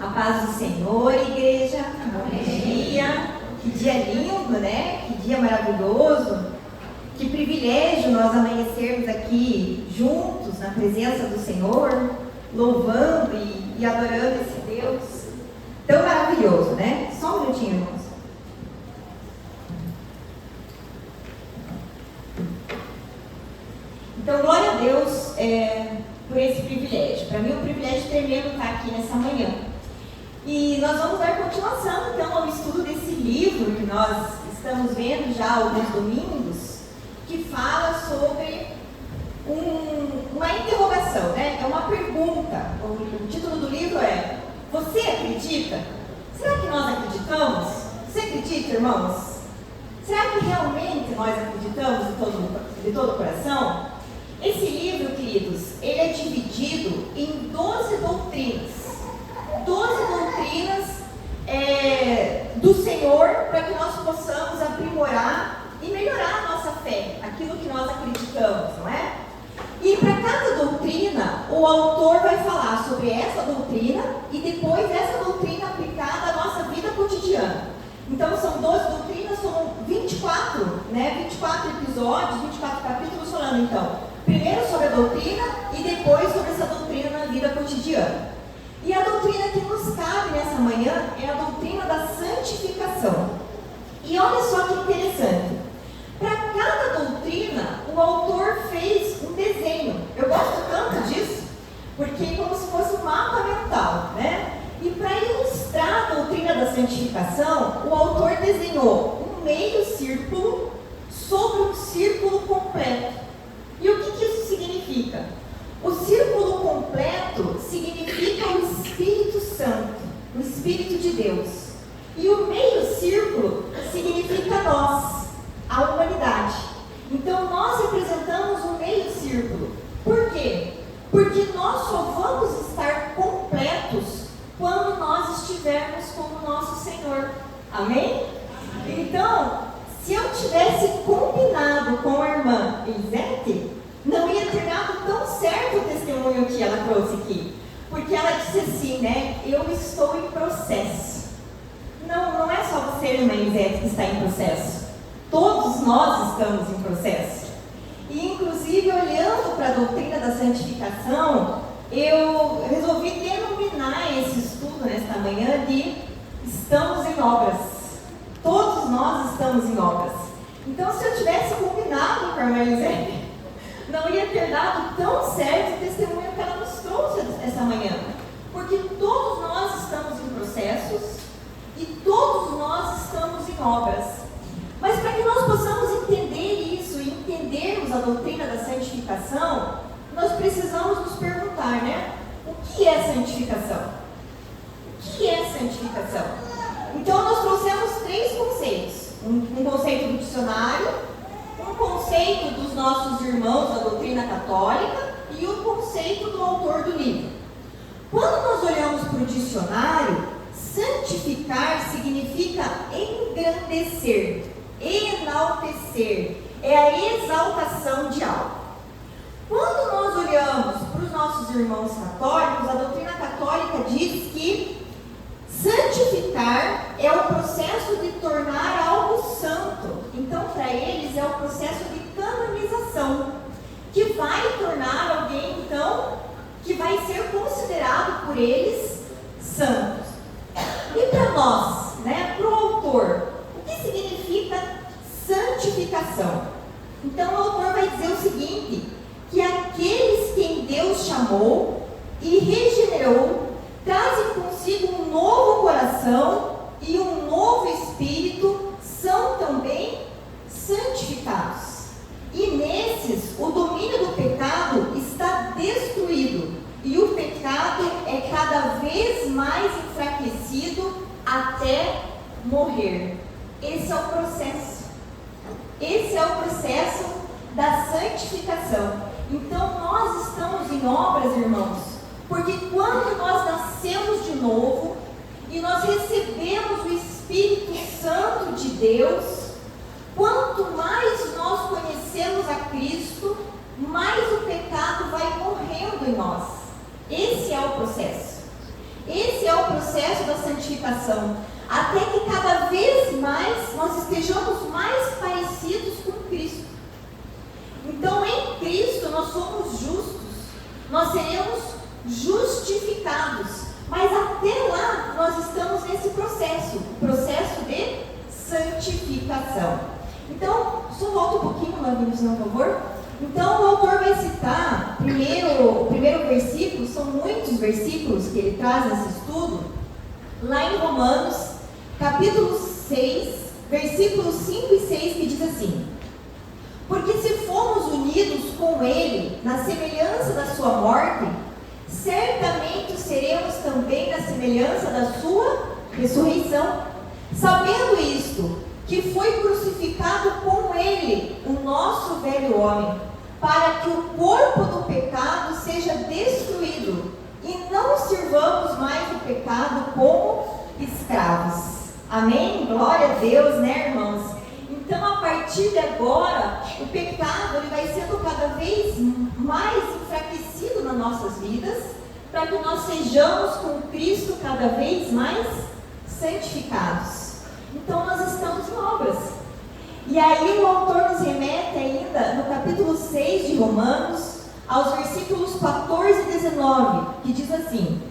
A paz do Senhor, igreja. Bom dia. Que dia lindo, né? Que dia maravilhoso. Que privilégio nós amanhecermos aqui juntos na presença do Senhor, louvando e adorando esse Deus tão maravilhoso, né? Só um minutinho, irmãos. Então, glória a Deus por esse privilégio. Para mim é um privilégio tremendo estar aqui nessa manhã. E nós vamos dar continuação, então, ao estudo desse livro que nós estamos vendo já há alguns domingos, que fala sobre uma interrogação, né? É uma pergunta. O título do livro é: você acredita? Será que nós acreditamos? Você acredita, irmãos? Será que realmente nós acreditamos de todo o coração? Esse livro, queridos, ele é dividido em 12 doutrinas. 12 doutrinas do Senhor, para que nós possamos aprimorar e melhorar a nossa fé, aquilo que nós acreditamos, não é? E para cada doutrina, o autor vai falar sobre essa doutrina e depois essa doutrina aplicada à nossa vida cotidiana. Então são 12 doutrinas, são 24, né? 24 episódios, 24 capítulos falando, então, primeiro sobre a doutrina e depois sobre essa doutrina na vida cotidiana. E a doutrina que nos cabe nessa manhã é a doutrina da santificação. E olha só que interessante. Para cada doutrina, o autor fez um desenho. Eu gosto tanto disso, porque é como se fosse um mapa mental, né? E para ilustrar a doutrina da santificação, o autor desenhou um meio círculo sobre um círculo completo. E o que isso significa? O círculo completo significa o Espírito Santo, o Espírito de Deus. E o meio círculo significa nós, a humanidade. Então nós representamos o meio círculo. Por quê? Porque nós só vamos estar completos quando nós estivermos com o nosso Senhor. Amém? Então, se eu tivesse combinado com a irmã Elisete, não ia ter dado tão certo o testemunho que ela trouxe aqui. Porque ela disse assim, né? Eu estou em processo. Não é só você, irmã Elisete, que está em processo. Todos nós estamos em processo. E, inclusive, olhando para a doutrina da santificação, eu resolvi denominar esse estudo nesta manhã de estamos em obras. Todos nós estamos em obras. Então, se eu tivesse combinado com a irmã Elisete, não ia ter dado tão certo o testemunho que ela nos trouxe essa manhã. Porque todos nós estamos em processos e todos nós estamos em obras. Mas para que nós possamos entender isso e entendermos a doutrina da santificação, nós precisamos nos perguntar, né? O que é santificação? O que é santificação? Então nós trouxemos 3 conceitos. Um conceito do dicionário, um conceito dos nossos irmãos da doutrina católica e o conceito do autor do livro. Quando nós olhamos para o dicionário, santificar significa engrandecer, enaltecer, é a exaltação de algo. Quando nós olhamos para os nossos irmãos católicos, a doutrina católica diz que santificar é o processo de tornar algo santo. Então, para eles, é o processo de canonização, que vai tornar alguém, então, que vai ser considerado por eles santos. E para nós, né, para o autor, o que significa santificação? Então, o autor vai dizer o seguinte, que aqueles quem Deus chamou e regenerou trazem consigo um novo coração e um novo espírito, são também santificados. E nesses, o domínio do pecado está destruído e o pecado é cada vez mais enfraquecido até morrer. Esse é o processo. Esse é o processo da santificação. Então nós estamos em obras, irmãos, porque quando nós nascemos de novo e nós recebemos o Espírito Santo de Deus, quanto mais nós conhecemos a Cristo, mais o pecado vai morrendo em nós. Esse é o processo. Esse é o processo processo da santificação, até que cada vez mais nós estejamos mais parecidos com Cristo. Então, em Cristo nós somos justos, nós seremos justificados, mas até lá nós estamos nesse processo, o processo de santificação. Então, só volta um pouquinho, Lavínios, por favor. Então, o autor vai citar o primeiro versículo, são muitos versículos que ele traz nesse estudo, lá em Romanos, capítulo 6, versículos 5 e 6, que diz assim: porque se formos unidos com ele na semelhança da sua morte, certamente seremos também na semelhança da sua ressurreição, sabendo isto, que foi crucificado com ele o nosso velho homem, para que o corpo do pecado seja destruído, e não sirvamos mais o pecado como escravos. Amém? Glória a Deus, né, irmãos? Então, a partir de agora, o pecado ele vai sendo cada vez mais enfraquecido nas nossas vidas, para que nós sejamos com Cristo cada vez mais santificados. Então, nós estamos em obras. E aí, o autor nos remete ainda, no capítulo 6 de Romanos, aos versículos 14 e 19, que diz assim: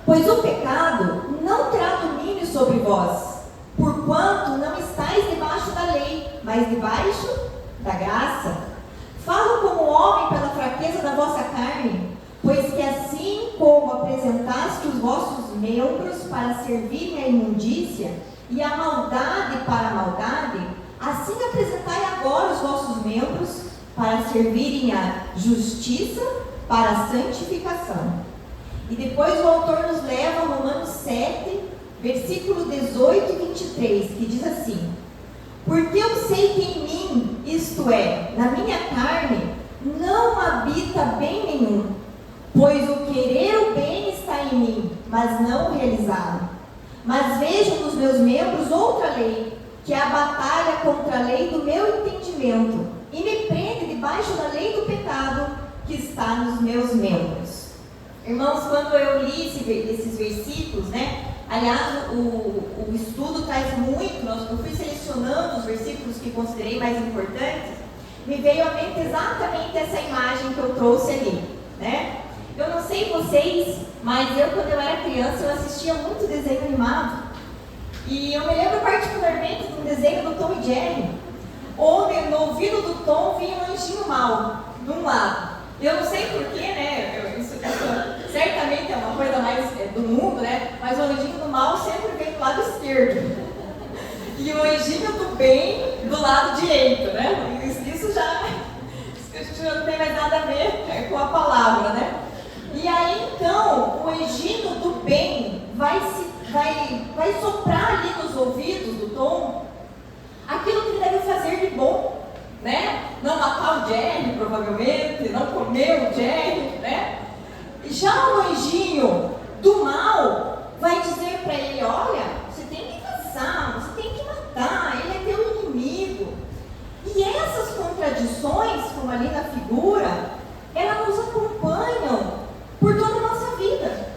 pois o pecado não terá domínio sobre vós, porquanto não estáis debaixo da lei, mas debaixo da graça. Falo como homem pela fraqueza da vossa carne, pois que assim como apresentaste os vossos membros para servirem à imundícia, e a maldade para a maldade, assim apresentai agora os vossos membros para servirem à justiça, para a santificação. E depois o autor nos leva a Romanos 7, versículo 18 e 23, que diz assim: porque eu sei que em mim, isto é, na minha carne, não habita bem nenhum, pois o querer o bem está em mim, mas não o realizá-lo. Mas vejo nos meus membros outra lei, que é a batalha contra a lei do meu entendimento, e me prende debaixo da lei do pecado que está nos meus membros. Irmãos, quando eu li esses versículos, né? Aliás, o estudo traz muito, eu fui selecionando os versículos que considerei mais importantes, me veio à mente exatamente essa imagem que eu trouxe ali, né? Eu não sei vocês, mas quando eu era criança, eu assistia muito desenho animado. E eu me lembro particularmente de um desenho do Tom e Jerry, onde no ouvido do Tom vinha um anjinho mau, de um lado. Eu não sei porquê, né? Isso certamente é uma coisa mais do mundo, né? Mas o anjinho do mal sempre vem do lado esquerdo. E o anjinho do bem do lado direito, né? Isso já não tem mais nada a ver com a palavra, né? E aí então, o anjinho do bem vai soprar ali nos ouvidos do Tom aquilo que ele deve fazer de bom, né? Não matar o Jerry, provavelmente, não comer o Jerry, né? E já o anjinho do mal vai dizer para ele: olha, você tem que caçar, você tem que matar, ele é teu inimigo. E essas contradições, como ali na figura, elas nos acompanham por toda a nossa vida.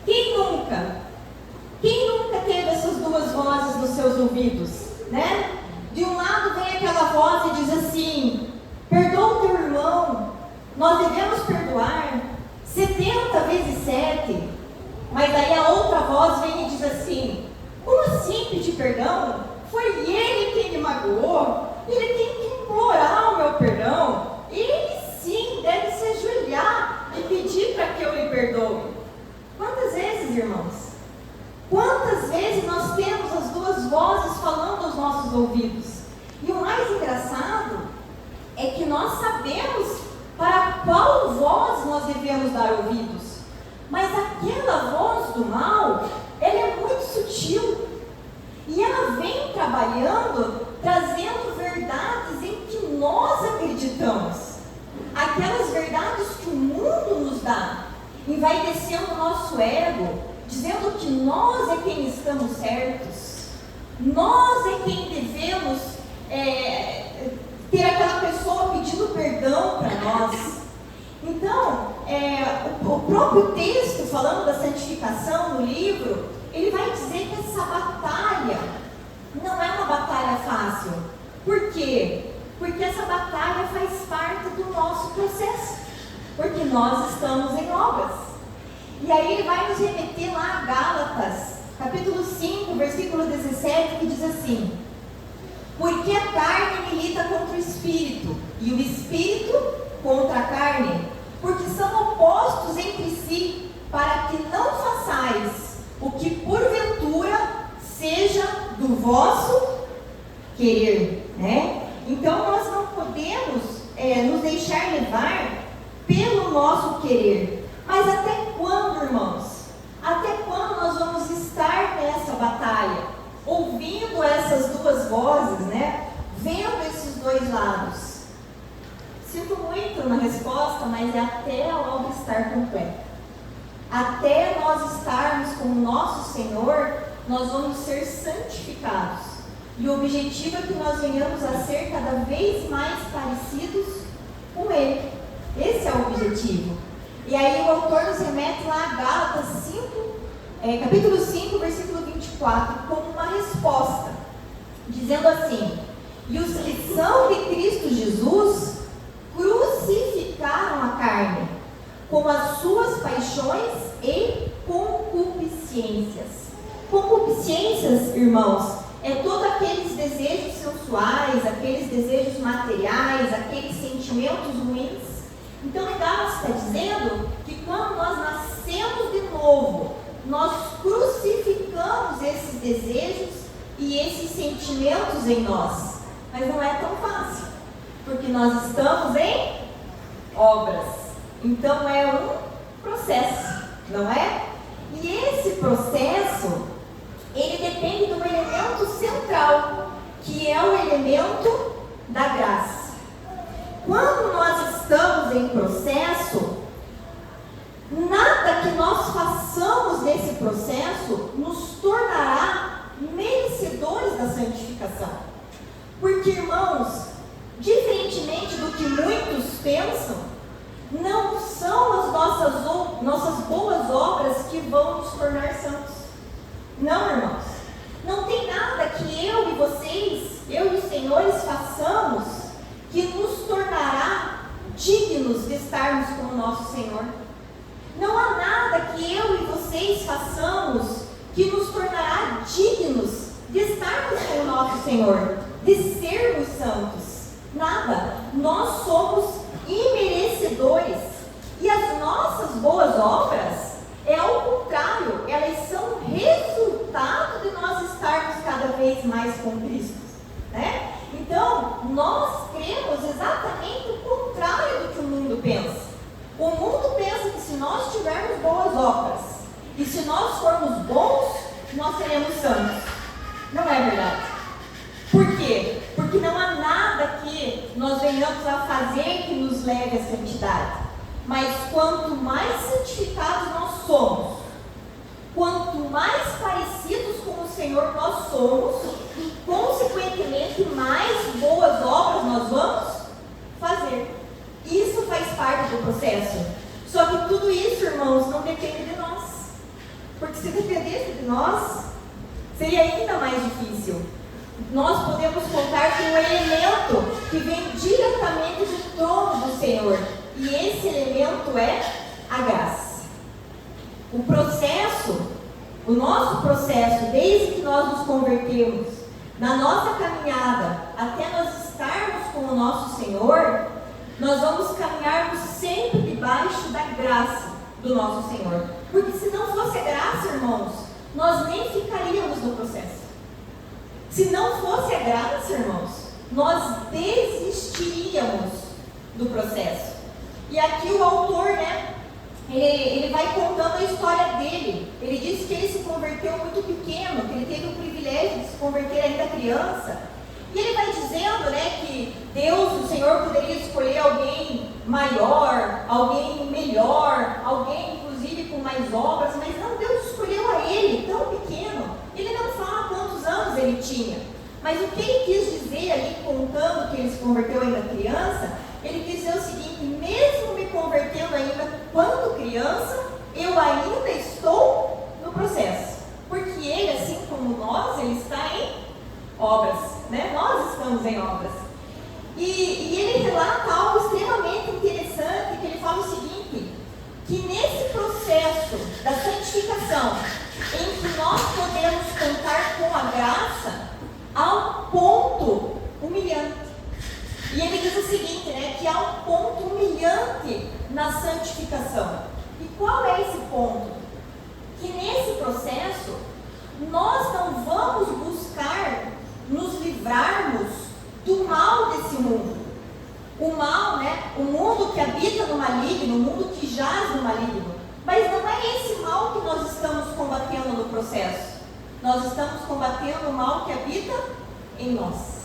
Quem nunca teve essas duas vozes nos seus ouvidos, né? De um lado vem aquela voz e diz assim: perdoa o teu irmão, nós devemos perdoar 70 vezes 7. Mas aí a outra voz vem e diz assim: como assim pedir perdão? Foi ele quem me magoou, ele tem que implorar o meu perdão, ele sim deve se ajoelhar e pedir para que eu lhe perdoe. Quantas vezes, irmãos? Quantas vezes nós temos as duas vozes falando aos nossos ouvidos? E o mais engraçado é que nós sabemos para qual voz nós devemos dar ouvidos. Mas aquela voz do mal, ela é muito sutil. E ela vem trabalhando, trazendo verdades em que nós acreditamos. Aquelas verdades que o mundo nos dá, e vai descendo o nosso ego, dizendo que nós é quem estamos certos, nós é quem devemos ter aquela pessoa pedindo perdão para nós. Então, o próprio texto, falando da santificação no livro, ele vai dizer que essa batalha não é uma batalha fácil. Por quê? Porque essa batalha faz parte do nosso processo. Porque nós estamos em obras. E aí ele vai nos remeter lá a Gálatas, capítulo 5, versículo 17, que diz assim: porque a carne milita contra o espírito, e o espírito contra a carne, porque são opostos entre si, para que não façais o que porventura seja do vosso querer, né? Então nós não podemos nos deixar levar pelo nosso querer. Mas até quando, irmãos? Até quando nós vamos estar nessa batalha? Ouvindo essas duas vozes, né? Vendo esses dois lados. Sinto muito na resposta, mas é até a obra estar completa. Até nós estarmos com o nosso Senhor, nós vamos ser santificados. E o objetivo é que nós venhamos a ser cada vez mais parecidos com Ele. Esse é o objetivo. E aí o autor nos remete lá a Gálatas 5, capítulo 5, versículo 24, como uma resposta, dizendo assim: e os que são de Cristo Jesus crucificaram a carne com as suas paixões e concupiscências. Concupiscências, irmãos, é todos aqueles desejos sensuais, aqueles desejos materiais, aqueles sentimentos ruins. Então, em Gálatas está dizendo que quando nós nascemos de novo, nós crucificamos esses desejos e esses sentimentos em nós. Mas não é tão fácil, porque nós estamos em obras. Então é um processo, não é? E esse processo, ele depende de um elemento central, que é o elemento da graça. Quando nós estamos em processo, nada que nós façamos nesse processo nos tornará merecedores da santificação. Porque, irmãos, diferentemente do que muitos pensam, não são as nossas boas obras que vão nos tornar santos. Não, irmãos. Não tem nada que eu e vocês, eu e os senhores façamos que nos tornará dignos de estarmos com o nosso Senhor. Não há nada que eu e vocês façamos que nos tornará dignos de estarmos com o nosso Senhor, de sermos santos. Nada. Nós somos imerecedores. E as nossas boas obras, ao contrário, elas são resultado de nós estarmos cada vez mais com Cristo, né? Então, nós cremos exatamente o contrário do que o mundo pensa. O mundo pensa que se nós tivermos boas obras e se nós formos bons, nós seremos santos. Não é verdade. Por quê? Porque não há nada que nós venhamos a fazer que nos leve à santidade. Mas quanto mais santificados nós somos, quanto mais parecidos com o Senhor nós somos, consequentemente mais boas obras nós vamos fazer. Isso faz parte do processo. Só que tudo isso, irmãos, não depende de nós. Porque se dependesse de nós, seria ainda mais difícil. Nós podemos contar com um elemento que vem diretamente do trono do Senhor. E esse elemento é a graça. O processo, o nosso processo, desde que nós nos convertemos, na nossa caminhada, até nós estarmos com o nosso Senhor, nós vamos caminharmos sempre debaixo da graça do nosso Senhor. Porque se não fosse a graça, irmãos, nós nem ficaríamos no processo. Se não fosse a graça, irmãos, nós desistiríamos do processo. E aqui o autor, né, ele vai contando a história dele. Ele disse que ele se converteu muito pequeno, que ele teve o privilégio de se converter ainda criança. E ele vai dizendo, né, que Deus, o Senhor, poderia escolher alguém maior, alguém melhor, alguém inclusive com mais obras, mas não, Deus escolheu a ele, tão pequeno. Ele não fala quantos anos ele tinha, mas o que ele quis dizer ali, contando que ele se converteu ainda criança, ele quis dizer o seguinte: mesmo me convertendo estamos em obras. E ele relata algo extremamente interessante, que ele fala o seguinte, que nesse processo da santificação, em que nós podemos contar com a graça, há um ponto humilhante. E ele diz o seguinte, né, que há um ponto humilhante na santificação. E qual é esse ponto? Que nesse processo, nós não vamos buscar nos livrarmos do mal desse mundo. O mal, né, o mundo que habita no maligno, o mundo que jaz no maligno. Mas não é esse mal que nós estamos combatendo no processo. Nós estamos combatendo o mal que habita em nós.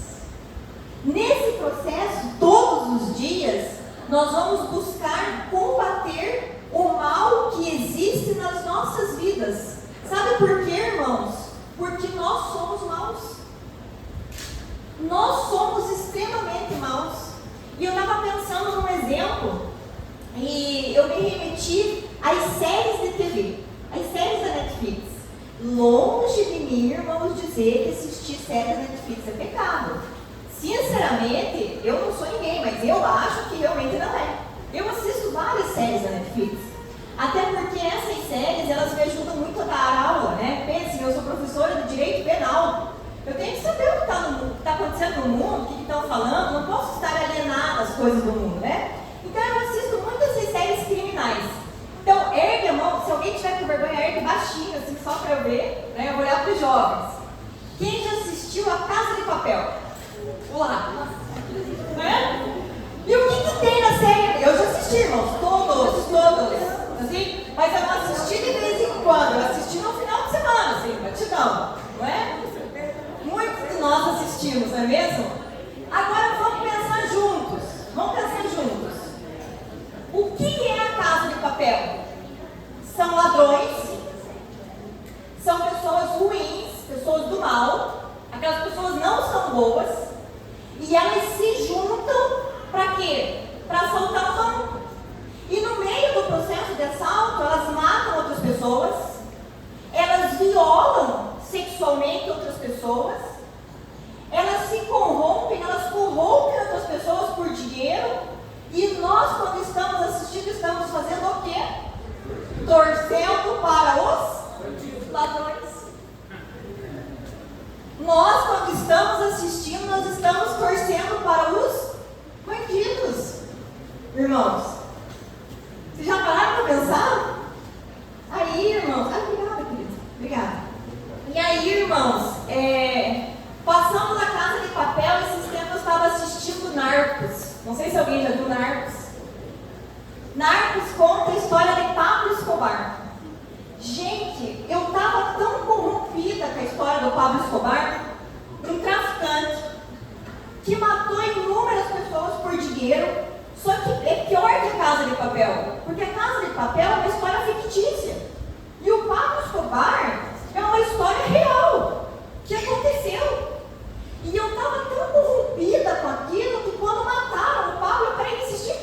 Nesse processo, todos os dias, nós vamos buscar combater o mal que existe nas nossas vidas. Sabe por quê, irmãos? Porque nós somos maus. Nós somos extremamente maus. E eu estava pensando num exemplo, e eu me remeti às séries de TV, às séries da Netflix. Longe de mim, irmãos, dizer que assistir séries da Netflix é pecado. Sinceramente, eu não sou ninguém, mas eu acho que realmente não é. Eu assisto várias séries da Netflix. Até porque essas séries, elas me ajudam muito a dar aula, né? Pensem, eu sou professora de Direito Penal. Eu tenho que saber o que está acontecendo no mundo, o que estão falando. Não posso estar alienada às coisas do mundo, né? Então eu assisto muito essas séries criminais. Então, ergue a mão, se alguém tiver com vergonha, ergue baixinho, assim, só para eu ver, né? Eu vou olhar para os jovens. Quem já assistiu A Casa de Papel? Olá. Né? E o que tem na série? Eu já assisti, irmãos, todos, assim, mas eu não assisti de vez em quando, eu assisti no final de semana, assim, batidão, não é? Muitos de nós assistimos, não é mesmo? Agora vamos pensar juntos, O que é a Casa de Papel? São ladrões, são pessoas ruins, pessoas do mal, aquelas pessoas não são boas, e elas se juntam para quê? Para assaltar o banco. E no meio do processo de assalto, elas matam outras pessoas, elas violam sexualmente outras pessoas, elas se corrompem, elas corrompem outras pessoas por dinheiro, e nós, quando estamos assistindo, estamos fazendo o quê? Torcendo para os ladrões. Nós, quando estamos assistindo, nós estamos torcendo para os bandidos. Irmãos, vocês já pararam para pensar? Aí, irmãos, obrigada, querido, obrigada. E aí, irmãos, passamos a Casa de Papel, esses tempos eu estava assistindo Narcos. Não sei se alguém já viu Narcos. Narcos conta a história de Pablo Escobar. Gente, eu estava tão corrompida com a história do Pablo Escobar, um traficante que matou inúmeras pessoas por dinheiro. Só que é pior que a Casa de Papel, porque a Casa de Papel é uma história fictícia. E o Pablo Escobar é uma história real, que aconteceu. E eu estava tão corrompida com aquilo que quando mataram o Pablo, eu parei de assistir.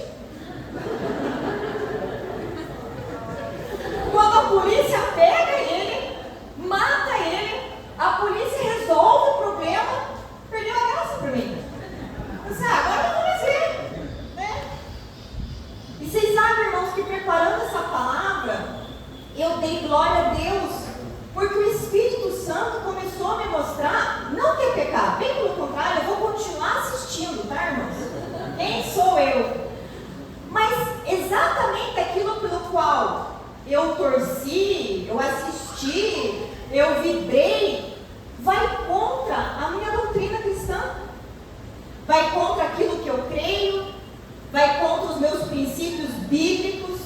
Quando a polícia pega ele, mata ele, a polícia resolve o problema, perdeu a graça para mim. Agora eu vou mais ver, né? E vocês sabem, irmãos, que preparando essa palavra, eu dei glória a Deus, porque o Espírito Santo começou a me mostrar, não que é pecado, bem pelo contrário, eu vou continuar assistindo, tá, irmãos? Quem sou eu? Mas exatamente aquilo pelo qual eu torci, eu assisti, eu vibrei, vai contra a minha doutrina cristã, vai contra aquilo que eu creio, vai contra os meus princípios bíblicos,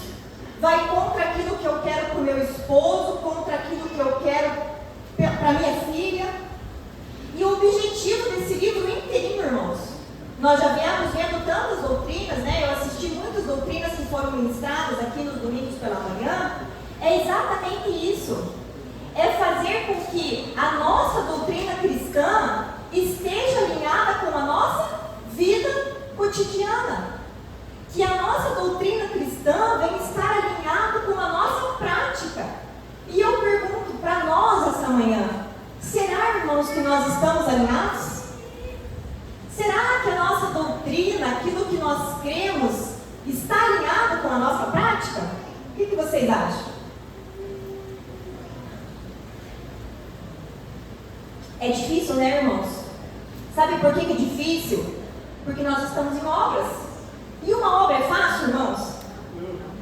vai contra aquilo que eu quero para o meu esposo, contra aquilo que eu quero para minha filha. E o objetivo desse livro inteirinho, irmãos, nós já viemos vendo tantas doutrinas, né? Eu assisti muitas doutrinas que foram ministradas aqui nos domingos pela manhã. É exatamente isso. É fazer com que a nossa doutrina cristã esteja alinhada com a nossa vida cotidiana. Que a nossa doutrina cristã venha estar alinhada com a nossa prática. E eu pergunto para nós essa manhã, será, irmãos, que nós estamos alinhados? está alinhado com a nossa prática? O que vocês acham? É difícil, né, irmãos? Sabe por que é difícil? Porque nós estamos em obras. E uma obra é fácil, irmãos?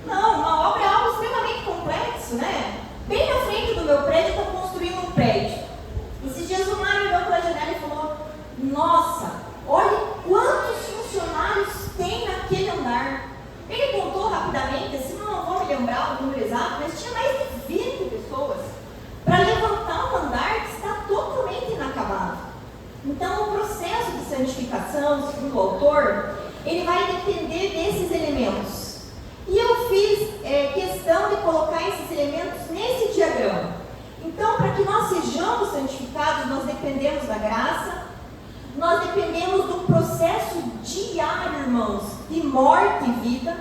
Não, uma obra é algo extremamente complexo, né? Bem na frente do meu prédio, eu estou construindo um prédio. Esses dias o Mário olhou pela janela e falou: nossa, olha quantos funcionários tem naquele andar. Ele contou rapidamente, assim, não vou me lembrar o número exato, mas tinha mais de 20 pessoas para levantar um andar que está totalmente inacabado. Então, o processo de santificação, segundo o autor, ele vai depender desses elementos. E eu fiz questão de colocar esses elementos nesse diagrama. Então, para que nós sejamos santificados, nós dependemos da graça, nós dependemos do processo diário, irmãos, de morte e vida,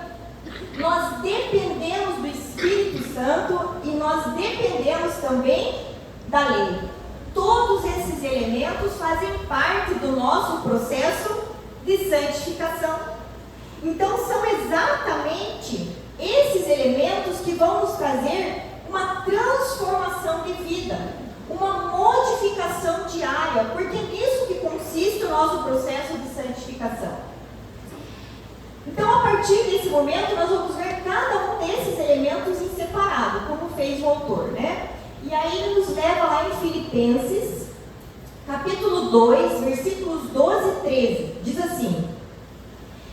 nós dependemos do Espírito Santo e nós dependemos também da lei. Todos esses elementos fazem parte do nosso processo de santificação. Então, são exatamente esses elementos que vão nos trazer uma transformação de vida, uma modificação diária, porque é nisso que consiste o nosso processo de santificação. Então, a partir desse momento, nós vamos ver cada um desses elementos em separado, como fez o autor, né? E aí ele nos leva lá em Filipenses, capítulo 2, versículos 12 e 13, diz assim: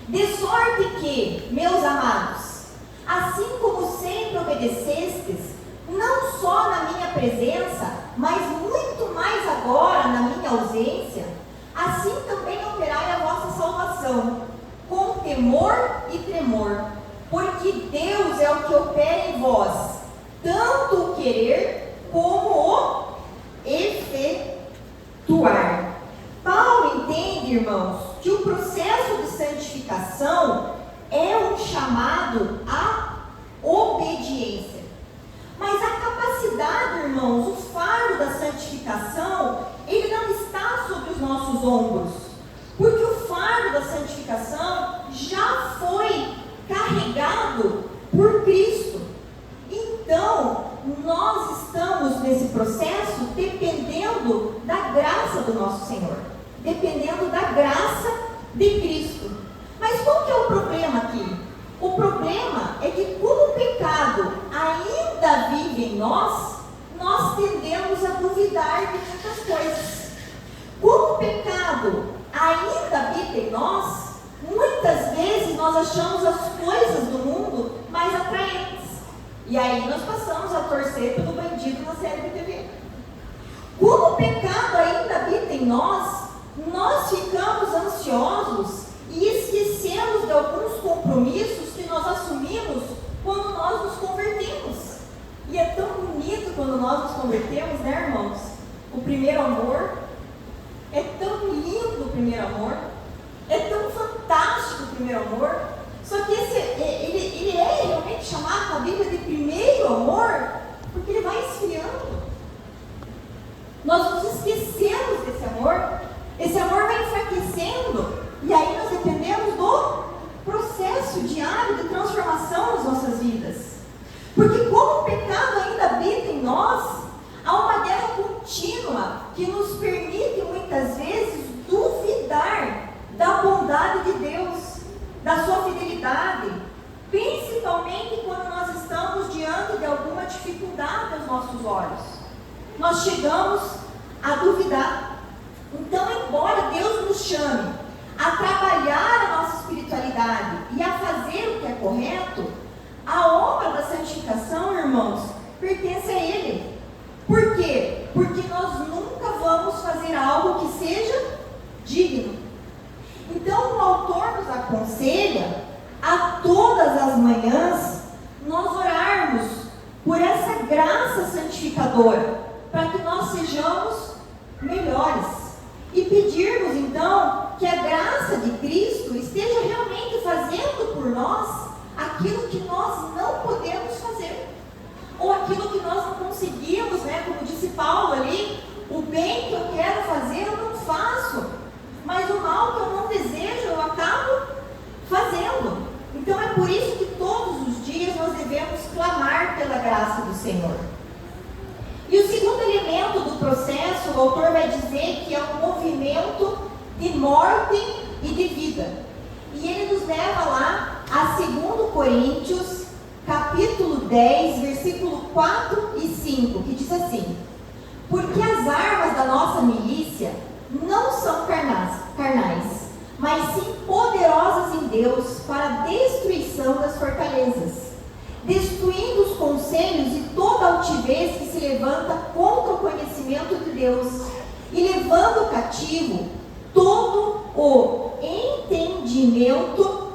de sorte que, meus amados, assim como sempre obedecestes, não só na minha presença, mas muito mais agora na minha ausência, assim também operai a vossa salvação, com temor e tremor, porque Deus é o que opera em vós, tanto o querer como o efetuar. Paulo entende, irmãos, que o processo de santificação é um chamado à obediência. Mas a capacidade, irmãos, o fardo da santificação, ele não está sobre os nossos ombros. Porque o fardo da santificação já foi carregado por Cristo. Então, nós estamos nesse processo dependendo da graça do nosso Senhor. Dependendo da graça de Cristo. Mas qual que é o problema aqui? O problema é que como o pecado ainda vive em nós, nós tendemos a duvidar de muitas coisas. Como o pecado ainda habita em nós, muitas vezes nós achamos as coisas do mundo mais atraentes. E aí nós passamos a torcer pelo bandido na série de TV. Como o pecado ainda habita em nós ficamos ansiosos e esquecemos de alguns compromissos que nós assumimos quando nós nos convertemos. E é tão bonito quando nós nos convertemos, né, irmãos? O primeiro amor, é tão lindo o primeiro amor, é tão fantástico o primeiro amor. Só que ele é realmente chamado na Bíblia de primeiro amor, porque ele vai esfriando. Nós nos esquecemos desse amor, esse amor vai enfraquecendo, e aí nós dependemos do processo diário de transformação das nossas vidas. Porque como o pecado ainda habita em nós, há uma guerra contínua que nos permite muitas vezes duvidar da bondade de Deus, da sua fidelidade, principalmente quando nós estamos diante de alguma dificuldade aos nossos olhos. Nós chegamos a duvidar. Então, embora Deus nos chame a trabalhar a nossa espiritualidade e a fazer o que é correto, a obra da santificação, irmãos, pertence a Ele. Por quê? Porque nós nunca vamos fazer algo que seja digno. Então, o autor nos aconselha a todas as manhãs nós orarmos por essa graça santificadora, para que nós sejamos melhores. E pedirmos, então, que a graça de Cristo esteja realmente fazendo por nós aquilo que nós não podemos fazer. Ou aquilo que nós não conseguimos, né? Como disse Paulo ali, o bem que eu quero fazer eu não faço, mas o mal que eu não desejo eu acabo fazendo. Então Então é por isso que todos os dias nós devemos clamar pela graça do Senhor. E o segundo elemento do processo, o autor vai dizer que é um movimento de morte e de vida. E ele nos leva lá a 2 Coríntios, capítulo 10, versículo 4 e 5, que diz assim: porque as armas da nossa milícia não são carnais, mas sim poderosas em Deus para a destruição das fortalezas, destruindo os conselhos e toda altivez que se levanta contra o conhecimento de Deus, e levando cativo todo o entendimento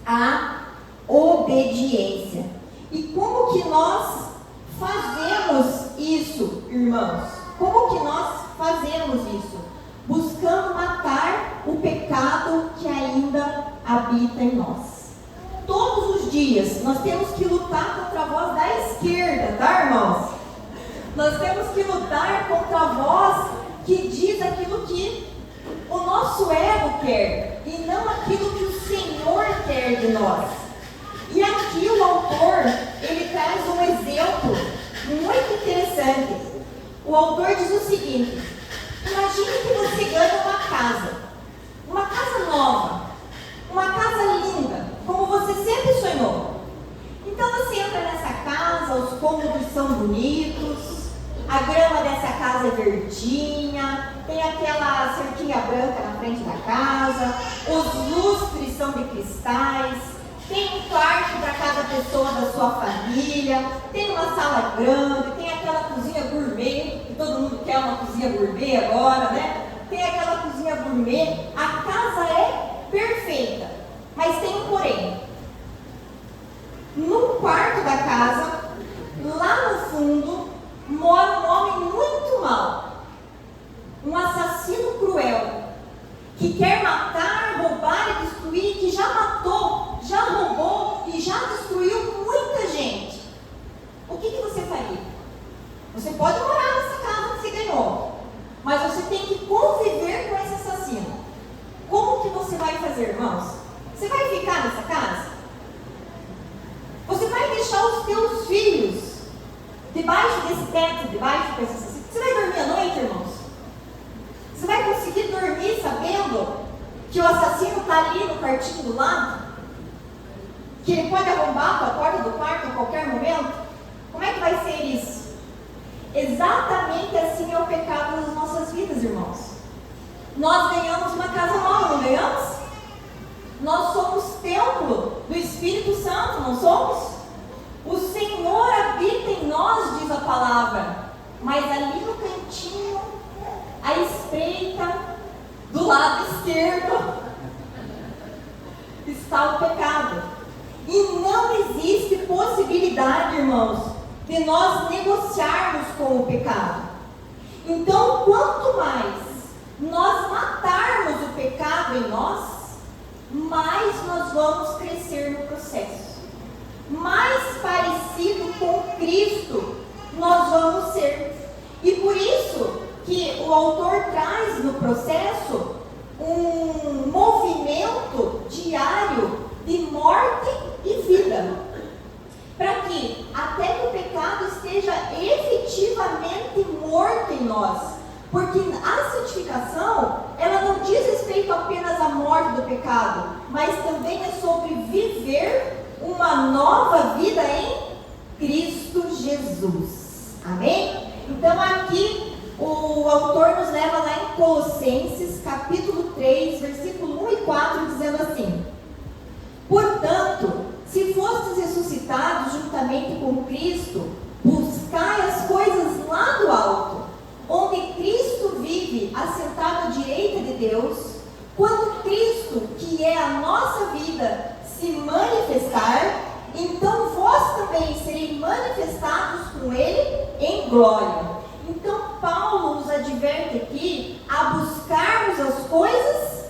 à obediência. E como que nós fazemos isso, irmãos? Como que nós fazemos isso? Buscando matar o pecado que ainda habita em nós. Todos os dias nós temos que lutar contra a voz da esquerda, tá, irmãos? Nós temos que lutar contra a voz que diz aquilo que o nosso ego quer e não aquilo que o Senhor quer de nós. E aqui o autor, ele traz um exemplo muito interessante. O autor diz o seguinte: imagine que você ganha uma casa nova, uma casa linda, como você sempre sonhou. Então você entra nessa casa, os cômodos são bonitos, a grama dessa casa é verdinha, tem aquela cerquinha branca na frente da casa, os lustres são de cristais, tem um quarto para cada pessoa da sua família, tem uma sala grande, tem aquela cozinha gourmet, que todo mundo quer uma cozinha gourmet agora, né? Tem aquela cozinha gourmet, a casa é perfeita, mas tem um porém. No quarto da casa, lá no fundo, mora um homem muito mau, um assassino cruel, que quer matar, roubar e destruir, que já matou, já roubou e já destruiu muita gente. O que você faria? Você pode morar nessa casa que você ganhou, mas você tem que conviver com esse assassino. Como que você vai fazer, irmãos? Você vai ficar nessa casa? Você vai deixar os teus filhos debaixo desse teto, debaixo desse assassino? Você vai dormir à noite, irmãos? Você vai conseguir dormir sabendo que o assassino está ali no quartinho do lado? Que ele pode arrombar a porta do quarto a qualquer momento? Como é que vai ser isso? Exatamente assim é o pecado nas nossas vidas, irmãos. Nós ganhamos uma casa nova, não ganhamos? Nós somos templo do Espírito Santo, não somos? O Senhor habita em nós, diz a palavra, mas ali no cantinho, à espreita, do lado esquerdo, está o pecado. E não existe possibilidade, irmãos, de nós negociarmos com o pecado. Então, quanto mais nós matarmos o pecado em nós, mais nós vamos crescer no processo. Mais parecido com Cristo nós vamos ser. E por isso que o autor traz no processo um movimento diário de morte e vida, para que até que o pecado esteja efetivamente morto em nós, porque a santificação, ela não diz respeito apenas à morte do pecado, mas também é sobre viver uma nova vida em Cristo Jesus. Amém? Então aqui o autor nos leva lá em Colossenses, capítulo 3, versículo 1 e 4, dizendo assim: portanto, se fostes ressuscitados juntamente com Cristo, buscai as coisas lá do alto, onde Cristo vive, assentado à direita de Deus. Quando Cristo, que é a nossa vida, se manifestar, então vós também sereis manifestados com Ele em glória. Então Paulo nos adverte aqui a buscarmos as coisas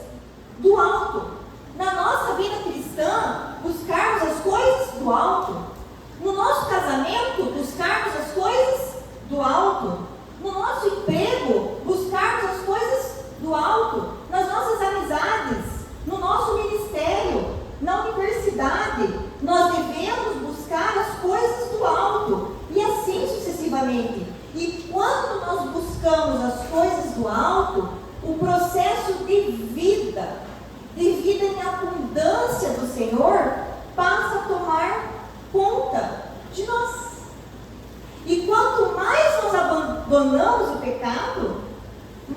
do alto. Na nossa vida cristã, buscarmos as coisas do alto. No nosso casamento, buscarmos as coisas do alto. No nosso emprego, buscarmos as coisas do alto. Nas nossas amizades, no nosso ministério, na universidade, exatamente. E quando nós buscamos as coisas do alto, o processo de vida em abundância do Senhor, passa a tomar conta de nós. E quanto mais nós abandonamos o pecado,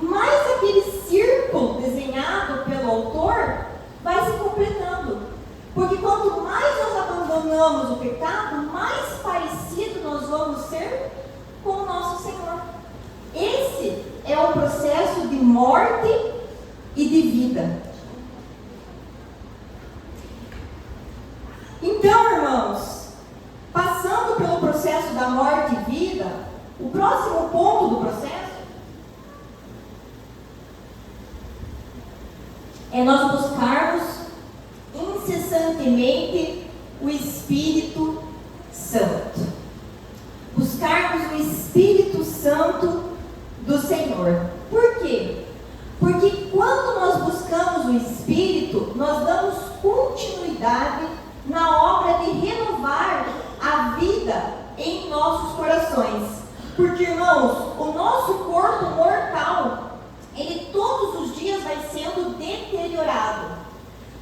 mais aquele círculo desenhado pelo autor vai se completando. Porque quanto mais nós abandonamos o pecado, mais parecido nós vamos ser com o nosso Senhor. Esse é o processo de morte e de vida. Então, irmãos, passando pelo processo da morte e vida, o próximo ponto do processo é nós buscarmos incessantemente o Espírito Santo. Buscarmos o Espírito Santo do Senhor. Por quê? Porque quando nós buscamos o Espírito, nós damos continuidade na obra de renovar a vida em nossos corações. Porque, irmãos, o nosso corpo mortal, ele todos os dias vai sendo deteriorado.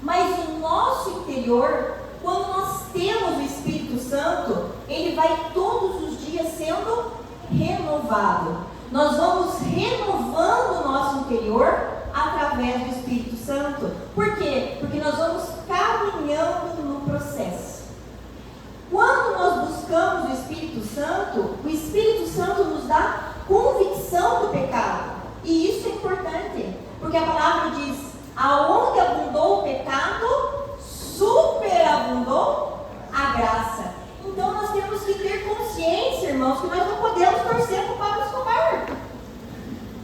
Mas o nosso interior, quando nós temos o Espírito Santo, ele vai todos os dias sendo renovado. Nós vamos renovando o nosso interior através do Espírito Santo. Por quê? Porque nós vamos caminhando no processo. Quando nós buscamos o Espírito Santo nos dá convicção do pecado. E isso é importante, porque a palavra diz: aonde abundou o pecado, superabundou a graça. Então nós temos que ter consciência, irmãos, que nós não podemos torcer para o Pablo Escobar,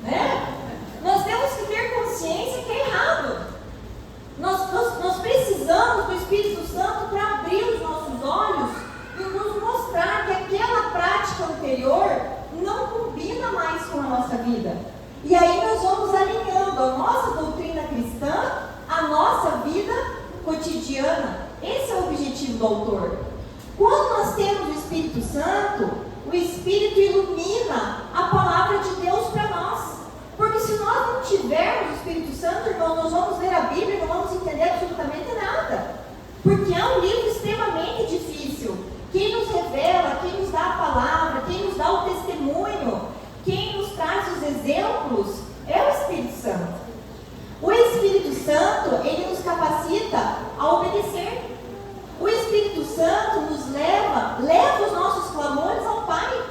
né? Nós temos que ter consciência que é errado. Nós precisamos do Espírito Santo para abrir os nossos olhos e nos mostrar que aquela prática anterior não combina mais com a nossa vida. E aí nós vamos alinhando a nossa doutrina cristã, a nossa vida cotidiana. Esse é o objetivo do autor. Quando nós temos o Espírito Santo, o Espírito ilumina a palavra de Deus para nós. Porque se nós não tivermos o Espírito Santo, irmão, nós vamos ler a Bíblia e não vamos entender absolutamente nada. Porque é um livro extremamente difícil. Quem nos revela, quem nos dá a palavra, quem nos dá o testemunho, quem nos traz os exemplos, é o Espírito Santo. O Espírito Santo, ele nos capacita a obedecer. O Espírito Santo nos leva os nossos clamores ao Pai.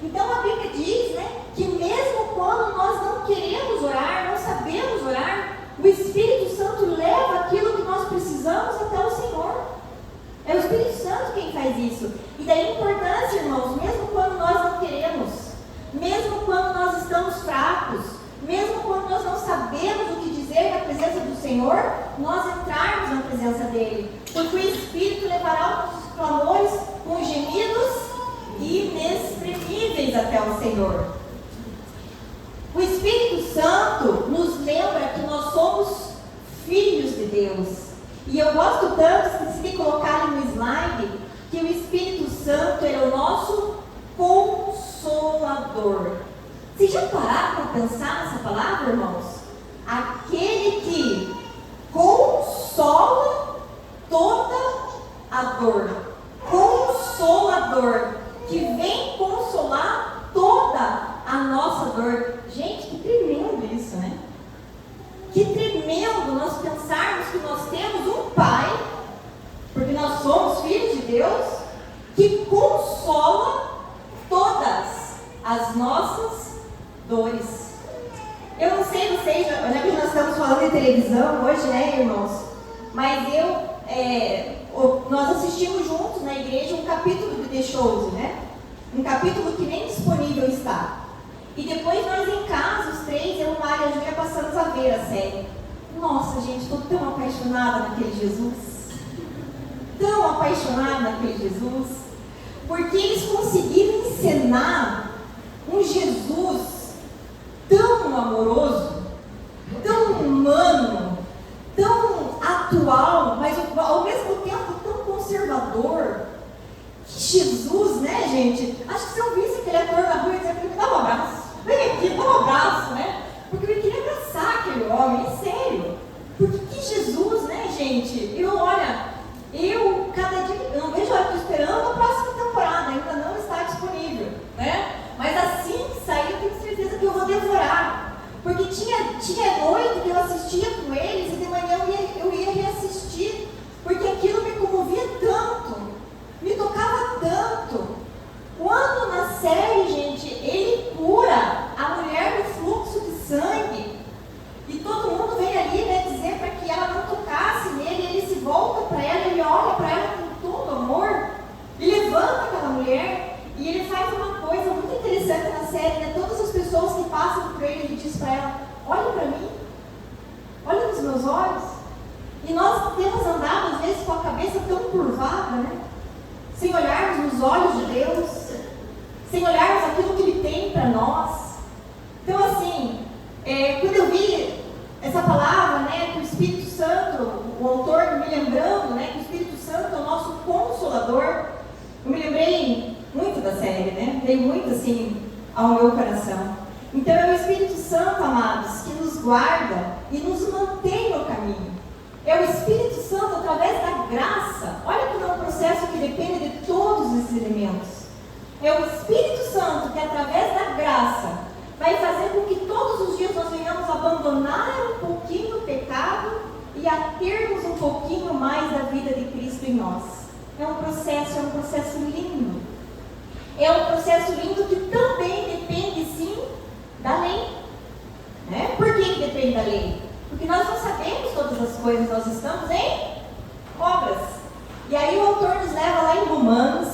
Então a Bíblia diz, né, que mesmo quando nós não queremos orar, não sabemos orar, o Espírito Santo leva aquilo que nós precisamos até o Senhor. É o Espírito Santo quem faz isso. E daí a importância, irmãos, mesmo quando nós não queremos, mesmo quando nós estamos fracos, mesmo quando nós não sabemos o que dizer na presença do Senhor, nós entrarmos na presença dEle. Porque o Espírito levará os nossos clamores com gemidos inexprimíveis até o Senhor. O Espírito Santo nos lembra que nós somos filhos de Deus. E eu gosto tanto, esqueci de colocar ali no slide, que o Espírito Santo é o nosso Consolador. Vocês já pararam para pensar nessa palavra, irmãos? Aquele que consola toda a dor. Consolador, que vem consolar toda a nossa dor. Gente, que tremendo isso, né? Que tremendo nós pensarmos que nós temos um Pai, porque nós somos filhos de Deus, que consola todas as nossas dores. Eu não sei vocês, já que nós estamos falando de televisão hoje, né, irmãos? Mas nós assistimos juntos na igreja um capítulo de The Chosen, né? Um capítulo que nem disponível está. E depois nós em casa, os três, eu, Mária e a Júlia, passamos a ver a série. Nossa, gente, estou tão apaixonada naquele Jesus. Tão apaixonada naquele Jesus. Porque eles conseguiram encenar um Jesus tão amoroso, tão humano, tão atual, mas ao mesmo tempo tão conservador, que Jesus, né, gente? Acho que se eu visse aquele ator na rua, eu dizia, me dá um abraço. Vem aqui, dá um abraço, né? Porque eu queria abraçar aquele homem, é sério. Porque que Jesus, né, gente? Eu cada dia, eu não vejo a hora, estou esperando a próxima temporada, ainda não está disponível, né? Mas assim que sair, eu tenho certeza que eu vou devorar. Porque tinha noite que eu assistia com eles e de manhã eu ia reassistir. Porque aquilo me comovia tanto, me tocava tanto. Quando na série, gente, ele cura a mulher do fluxo de sangue. E todo mundo vem ali, né, dizer para que ela não tocasse nele. Ele se volta para ela, ele olha para ela com todo amor. E levanta aquela mulher. E ele faz uma coisa muito interessante na série, né? Todas as pessoas que passam por ele diz para ela, olha para mim, olha nos meus olhos. E nós temos andado, às vezes, com a cabeça tão curvada, né? Sem olharmos nos olhos de Deus, sem olharmos aquilo que Ele tem para nós. Então, assim, quando eu vi essa palavra, né, que o Espírito Santo, o autor me lembrando, né, que o Espírito Santo é o nosso Consolador, eu me lembrei muito da série, né? Veio muito, assim, ao meu coração. Então, é o Espírito Santo, amados, que nos guarda e nos mantém no caminho. É o Espírito Santo, através da graça. Olha que é um processo que depende de todos esses elementos. É o Espírito Santo que, através da graça, vai fazer com que todos os dias nós venhamos abandonar um pouquinho o pecado e a termos um pouquinho mais da vida de Cristo em nós. É um processo lindo. É um processo lindo que também depende, sim, da lei. Né? Por que depende da lei? Porque nós não sabemos todas as coisas, nós estamos em obras. E aí o autor nos leva lá em Romanos,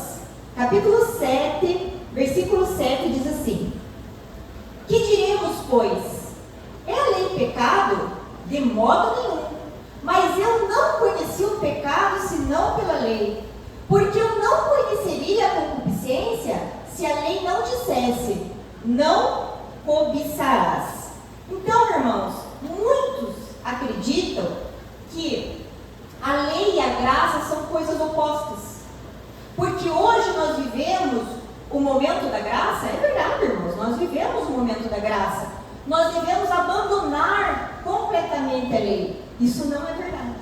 capítulo 7, versículo 7, diz assim: que diremos, pois? É a lei pecado? De modo nenhum. Mas eu não conheci o pecado senão pela lei. Porque eu não conheceria a concupiscência se a lei não dissesse, não cobiçarás. Então, irmãos, muitos acreditam que a lei e a graça são coisas opostas. Porque hoje nós vivemos o momento da graça, é verdade, irmãos, nós vivemos o momento da graça. Nós devemos abandonar completamente a lei. Isso não é verdade.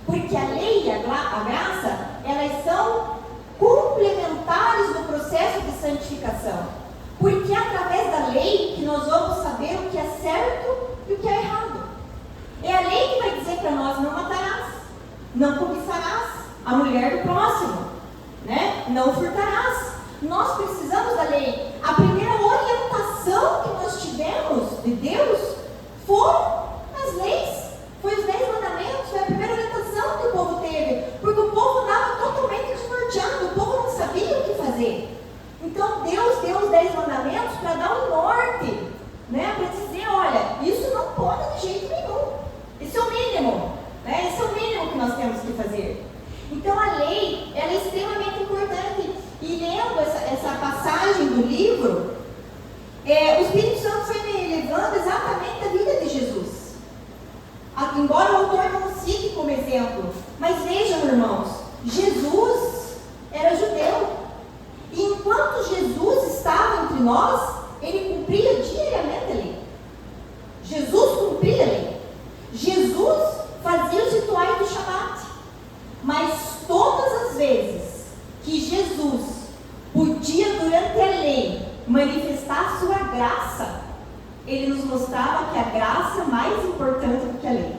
Porque a lei e a graça, elas são complementares no processo de santificação. Porque é através da lei que nós vamos saber o que é certo e o que é errado. É a lei que vai dizer para nós, não matarás, não cobiçarás a mulher do próximo, né? Não furtarás. Nós precisamos da lei. A primeira orientação que nós tivemos de Deus foram as leis. Foi os 10 mandamentos, foi a primeira orientação que o povo teve. Porque o povo estava totalmente desnorteado, o povo não sabia o que fazer. Então Deus deu os 10 mandamentos para dar um norte, né? Para dizer, olha, isso não pode de jeito nenhum. Esse é o mínimo, né? Esse é o mínimo que nós temos que fazer. Então a lei, ela é extremamente importante. E lendo essa passagem do livro, o Espírito Santo foi me levando exatamente a vida de Jesus. Embora o autor não cite como exemplo, mas vejam, irmãos, Jesus era judeu. E enquanto Jesus estava entre nós, ele cumpria diariamente a lei. Jesus cumpria a lei. Jesus fazia os rituais do Shabat. Mas todas as vezes que Jesus podia, durante a lei, manifestar a sua graça, ele nos mostrava que a graça é mais importante do que a lei.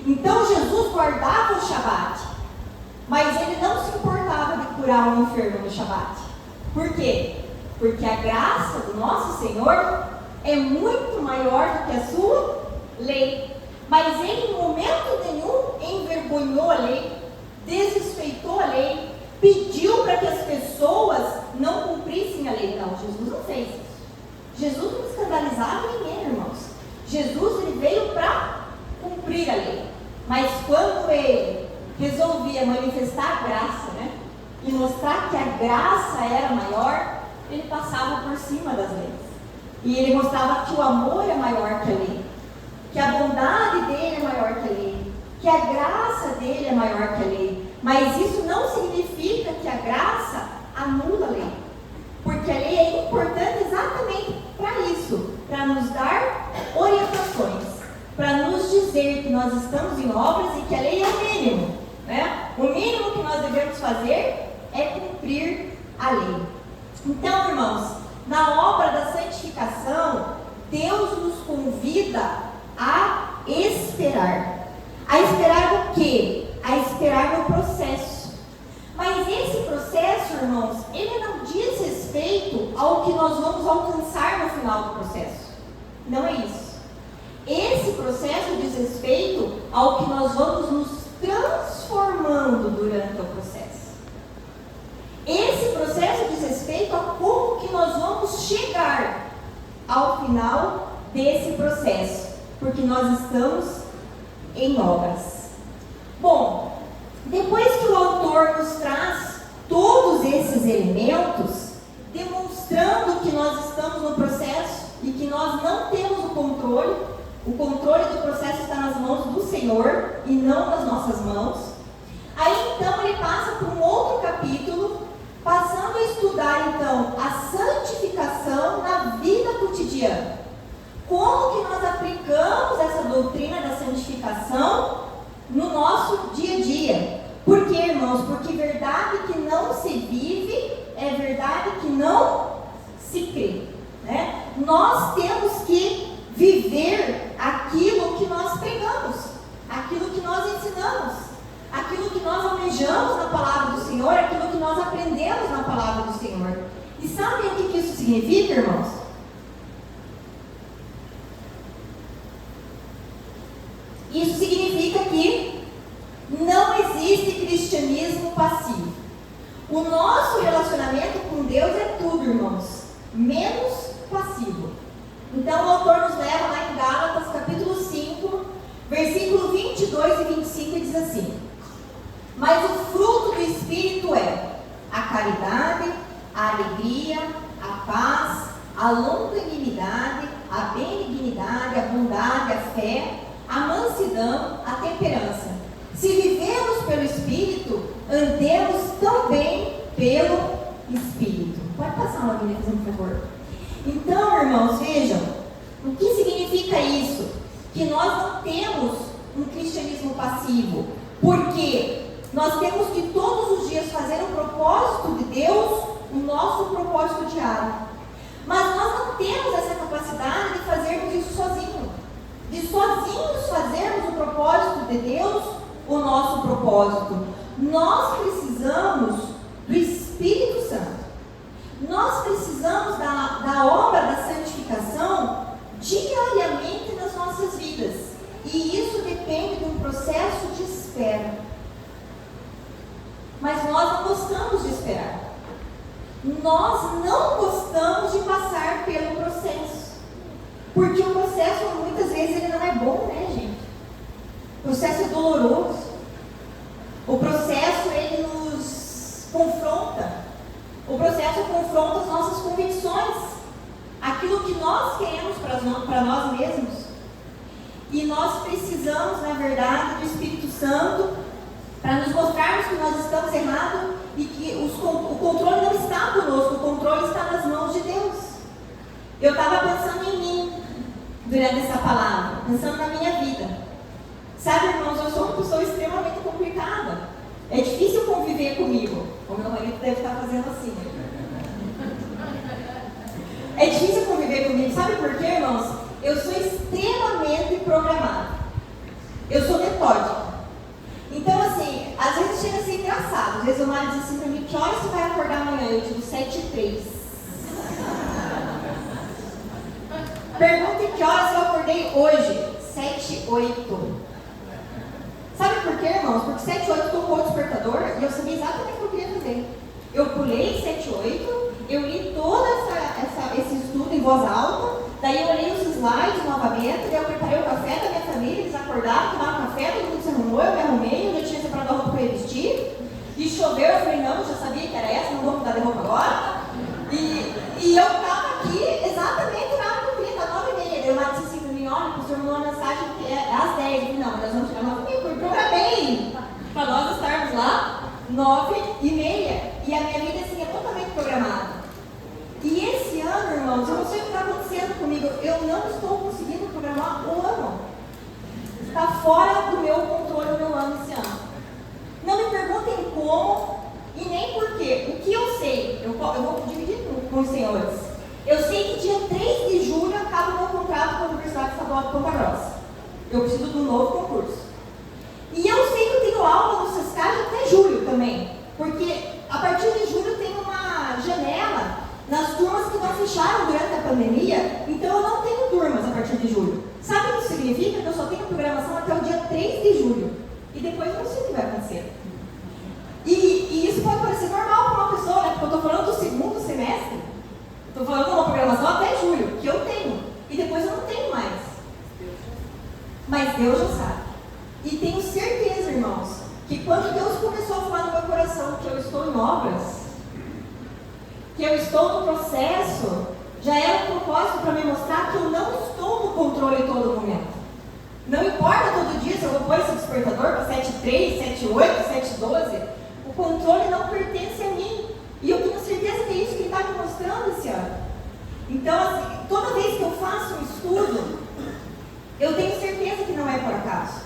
Então Jesus guardava o Shabat, mas ele não se importava de curar um enfermo no Shabat. Por quê? Porque a graça do nosso Senhor é muito maior do que a sua lei. Mas ele, em momento nenhum, envergonhou a lei, desrespeitou a lei, pediu para que as pessoas não cumprissem a lei. Não, Jesus não fez isso. Jesus não escandalizava ninguém, irmãos. Jesus, ele veio para cumprir a lei. Mas quando ele resolvia manifestar a graça, né, e mostrar que a graça era maior, ele passava por cima das leis. E ele mostrava que o amor é maior que a lei, que a bondade dele é maior que a lei, que a graça dele é maior que a lei. Mas isso não significa que a graça anula a lei. Porque a lei é importante exatamente para isso, para nos dar orientações, para nos dizer que nós estamos em obras e que a lei é o mínimo, né? O mínimo que nós devemos fazer é cumprir a lei. Então, irmãos, na obra da santificação, Deus nos convida a esperar. A esperar o quê? A esperar no processo. Mas esse processo, irmãos, ele não diz respeito ao que nós vamos alcançar no final do processo. Não é isso. Esse processo diz respeito ao que nós vamos nos transformando durante o processo. Esse processo diz respeito a como que nós vamos chegar ao final desse processo, porque nós estamos em obras. Bom, depois que o autor nos traz todos esses elementos, demonstrando que nós estamos no processo e que nós não temos o controle do processo está nas mãos do Senhor e não nas nossas mãos, aí então ele passa para um outro capítulo, passando a estudar então a santificação na vida cotidiana. Como que nós aplicamos essa doutrina da santificação no nosso dia a dia? Por quê, irmãos? Porque verdade que não se vive é verdade que não se crê, né? Nós temos que viver aquilo que nós pregamos, aquilo que nós ensinamos, aquilo que nós almejamos na palavra do Senhor, aquilo que nós aprendemos na palavra do Senhor. E sabem o que isso significa, irmãos? Isso significa que não existe cristianismo passivo. O nosso relacionamento com Deus é tudo, irmãos, menos passivo. Então o autor nos leva lá em Gálatas capítulo 5, versículo 22 e 25 e diz assim: mas o fruto do Espírito é a caridade, a alegria, a paz, a longanimidade, a benignidade, a bondade, a fé, a mansidão, a temperança. Se vivemos pelo Espírito, andemos também pelo Espírito. Pode passar uma linha, por favor. Então, irmãos, vejam, o que significa isso? Que nós não temos um cristianismo passivo, porque nós temos que todos os dias fazer o propósito de Deus, o nosso propósito diário. Mas nós não temos essa capacidade de fazermos isso sozinhos, de sozinhos fazermos o propósito de Deus, o nosso propósito. Nós precisamos do Espírito Santo. Nós precisamos da obra da santificação diariamente nas nossas vidas. E isso depende de um processo de espera. Mas nós não gostamos de esperar. Nós não gostamos de passar pelo processo. Porque o processo, muitas vezes, ele não é bom, né, gente? O processo é doloroso. O processo, ele nos confronta. O processo confronta as nossas convicções, aquilo que nós queremos para nós mesmos. E nós precisamos, na verdade, do Espírito Santo para nos mostrarmos que nós estamos errados e que o controle não está conosco, o controle está nas mãos de Deus. Eu estava pensando em mim durante essa palavra, pensando na minha vida. Sabe, irmãos, eu sou uma pessoa extremamente complicada. É difícil conviver comigo. O meu marido deve estar fazendo assim. É difícil conviver comigo. Sabe por quê, irmãos? Eu sou extremamente programada. Eu sou metódica. Então, assim, às vezes chega a ser engraçado. Às vezes o marido diz assim para mim: que horas você vai acordar amanhã? Eu digo 7h03. Pergunta que horas eu acordei hoje? 7h08. Sabe por quê, irmãos? Porque 7h08 tocou o despertador e eu sabia exatamente o que eu queria fazer. Eu pulei 7h08, eu li todo esse estudo em voz alta, daí eu olhei os slides novamente, daí eu preparei o café da minha família, eles acordaram, tomaram café, todo mundo se arrumou, eu me arrumei, eu já tinha separado a roupa para eu vestir, e choveu, eu falei, não, eu já sabia que era essa, não vou mudar de roupa agora. E eu estava aqui exatamente na hora que eu queria, às 9h30. Daí o Marcos disse assim para mim: olha, o professor mandou uma mensagem que é às 10h. Eu falei: não, mas nós vamos chegar às 9h30, eu programei para nós estarmos lá eu não estou conseguindo programar o ano. Está fora do meu controle o meu ano esse ano. Não me perguntem como e nem porquê. O que eu sei, eu vou dividir com os senhores. Eu sei que dia 3 de julho acaba o meu contrato com a Universidade Estadual de Ponta Grossa. Eu preciso de um novo concurso. E eu sei que eu tenho aula no SESCAD até julho também. Porque a partir de julho tem uma janela nas turmas que não fecharam durante a pandemia. Então eu não tenho turmas a partir de julho. Sabe o que isso significa? Que eu só tenho programação até o dia 3 de julho. E depois eu não sei o que vai acontecer. E isso pode parecer normal para uma pessoa, né? Porque eu estou falando do segundo semestre. Estou falando de uma programação até julho, que eu tenho. E depois eu não tenho mais. Mas Deus já sabe. E tenho certeza, irmãos, que quando Deus começou a falar no meu coração que eu estou em obras, que eu estou no processo, já era um propósito para me mostrar que eu não estou no controle em todo momento. Não importa todo dia se eu vou pôr esse despertador para 7h03, 7h08, 7h12, o controle não pertence a mim. E eu tenho certeza que é isso que Ele está me mostrando esse ano. Então, assim, toda vez que eu faço um estudo, eu tenho certeza que não é por acaso.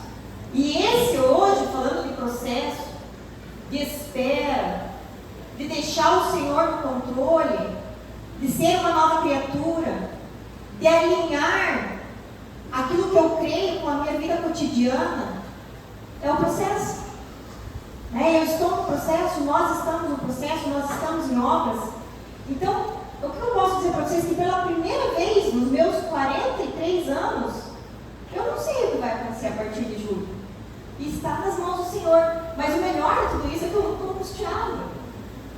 E esse hoje, falando de processo, de espera, de deixar o Senhor no controle, de ser uma nova criatura, de alinhar aquilo que eu creio com a minha vida cotidiana, é o processo. Eu estou no processo, nós estamos no processo, nós estamos em obras. Então, o que eu posso dizer para vocês é que pela primeira vez nos meus 43 anos, eu não sei o que vai acontecer a partir de julho. E está nas mãos do Senhor. Mas o melhor de tudo isso é que eu não estou angustiada.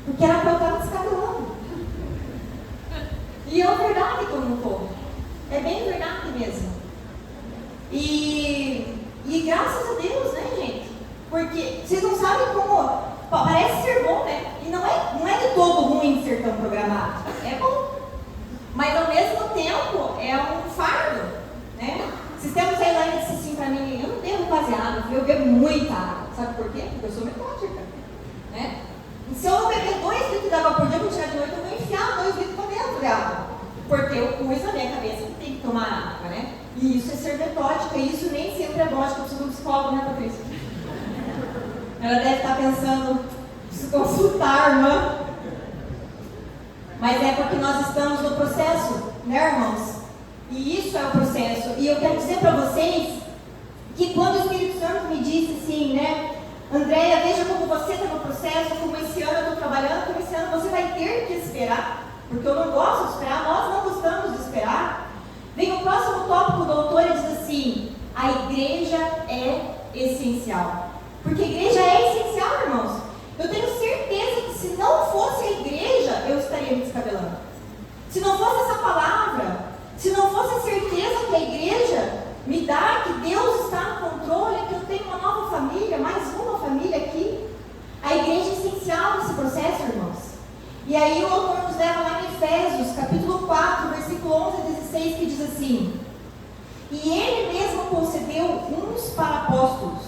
Porque era para eu estar descabelando. E é verdade que eu não estou. É bem verdade mesmo. E graças a Deus, né, gente? Porque vocês não sabem como. Parece ser bom, né? E não é de todo ruim ser tão programado. É bom. Mas ao mesmo tempo é um fardo, né? Esses tempos a Elaine disse assim pra mim: eu não bebo quase água, eu bebo muita água. Sabe por quê? Porque eu sou metódica, né? E se eu não beber 2 litros de água por dia, eu vou tirar de noite, eu vou enfiar 2 litros para dentro de água. Porque eu pus na minha cabeça que tem que tomar água, né? E isso é ser metódica, e isso nem sempre é bom. Acho que eu preciso de um psicólogo, né, Patrícia? Ela deve estar pensando, preciso consultar, irmã. Mas é porque nós estamos no processo, né, irmãos? E isso é o processo. E eu quero dizer para vocês que quando o Espírito Santo me disse assim, né, Andréia, veja como você está no processo, como esse ano eu estou trabalhando, como esse ano você vai ter que esperar, porque eu não gosto de esperar, nós não gostamos de esperar. Vem o próximo tópico do autor e diz assim: a igreja é essencial. Porque a igreja é essencial, irmãos. Eu tenho certeza que se não fosse a igreja, eu estaria me descabelando. Se não fosse essa palavra, se não fosse a certeza que a igreja me dá, que Deus está no controle, que eu tenho uma nova família, mais uma família aqui, a igreja é essencial nesse processo, irmãos. E aí o autor nos leva lá em Efésios, capítulo 4, versículo 11 a 16, que diz assim: e Ele mesmo concedeu uns para apóstolos,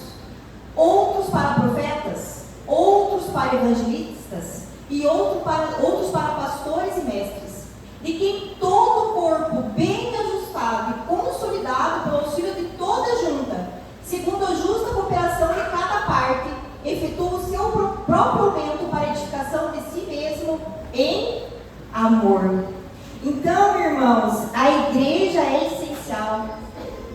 outros para profetas, outros para evangelistas e outros para pastores e mestres, de quem todo o corpo bem ajustado e consolidado pelo auxílio de toda junta, segundo a justa cooperação de cada parte, efetua o seu próprio aumento para a edificação de si mesmo em amor. Então, irmãos, a igreja é essencial.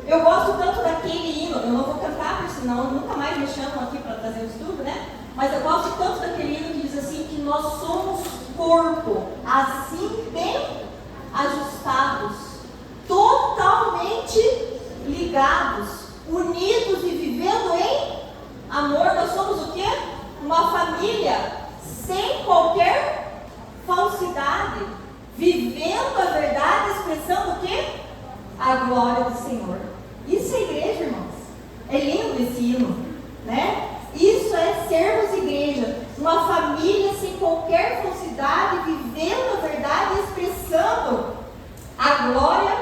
Eu gosto tanto daquele hino, eu não vou cantar, porque senão nunca mais me chamam aqui para trazer o estudo, né? Mas eu gosto tanto daquele hino que diz assim, que nós somos corpo, assim bem ajustados, totalmente ligados, unidos e vivendo em amor. Nós somos o quê? Uma família sem qualquer falsidade, vivendo a verdade, expressando o quê? A glória do Senhor. Isso é igreja, irmãos. É lindo esse hino, né? Isso é sermos igreja, uma família sem qualquer falsidade, vivendo a verdade e expressando a glória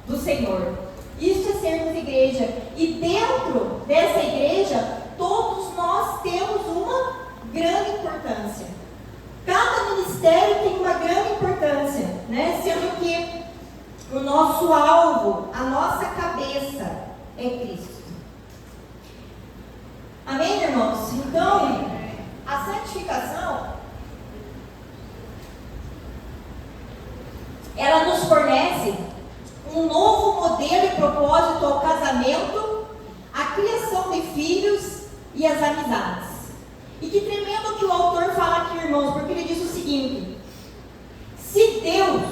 do Senhor. Isso é sermos igreja. E dentro dessa igreja, todos nós temos uma grande importância. Cada ministério tem uma grande importância, né? Sendo que O nosso alvo, a nossa cabeça é Cristo. Amém, irmãos? Então, a santificação, ela nos fornece um novo modelo e propósito ao casamento, à criação de filhos e às amizades. E que tremendo que o autor fala aqui, irmãos, porque ele diz o seguinte: se Deus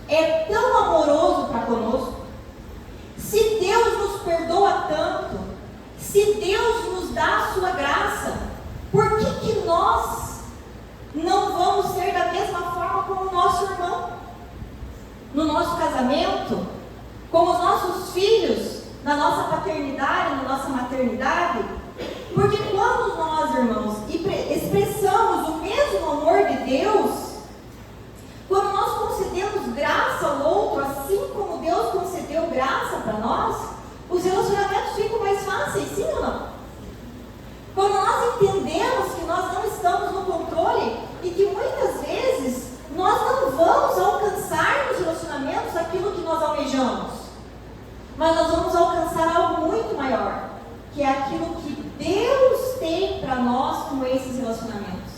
é tão amoroso para conosco, se Deus nos perdoa tanto, se Deus nos dá a sua graça, por que nós não vamos ser da mesma forma como o nosso irmão? No nosso casamento, como os nossos filhos, na nossa paternidade, na nossa maternidade? Porque quando nós, irmãos, expressamos o mesmo amor de Deus, quando nós concedemos graça ao outro, assim como Deus concedeu graça para nós, os relacionamentos ficam mais fáceis, sim ou não? Quando nós entendemos que nós não estamos no controle e que muitas vezes nós não vamos alcançar nos relacionamentos aquilo que nós almejamos, mas nós vamos alcançar algo muito maior, que é aquilo que Deus tem para nós com esses relacionamentos.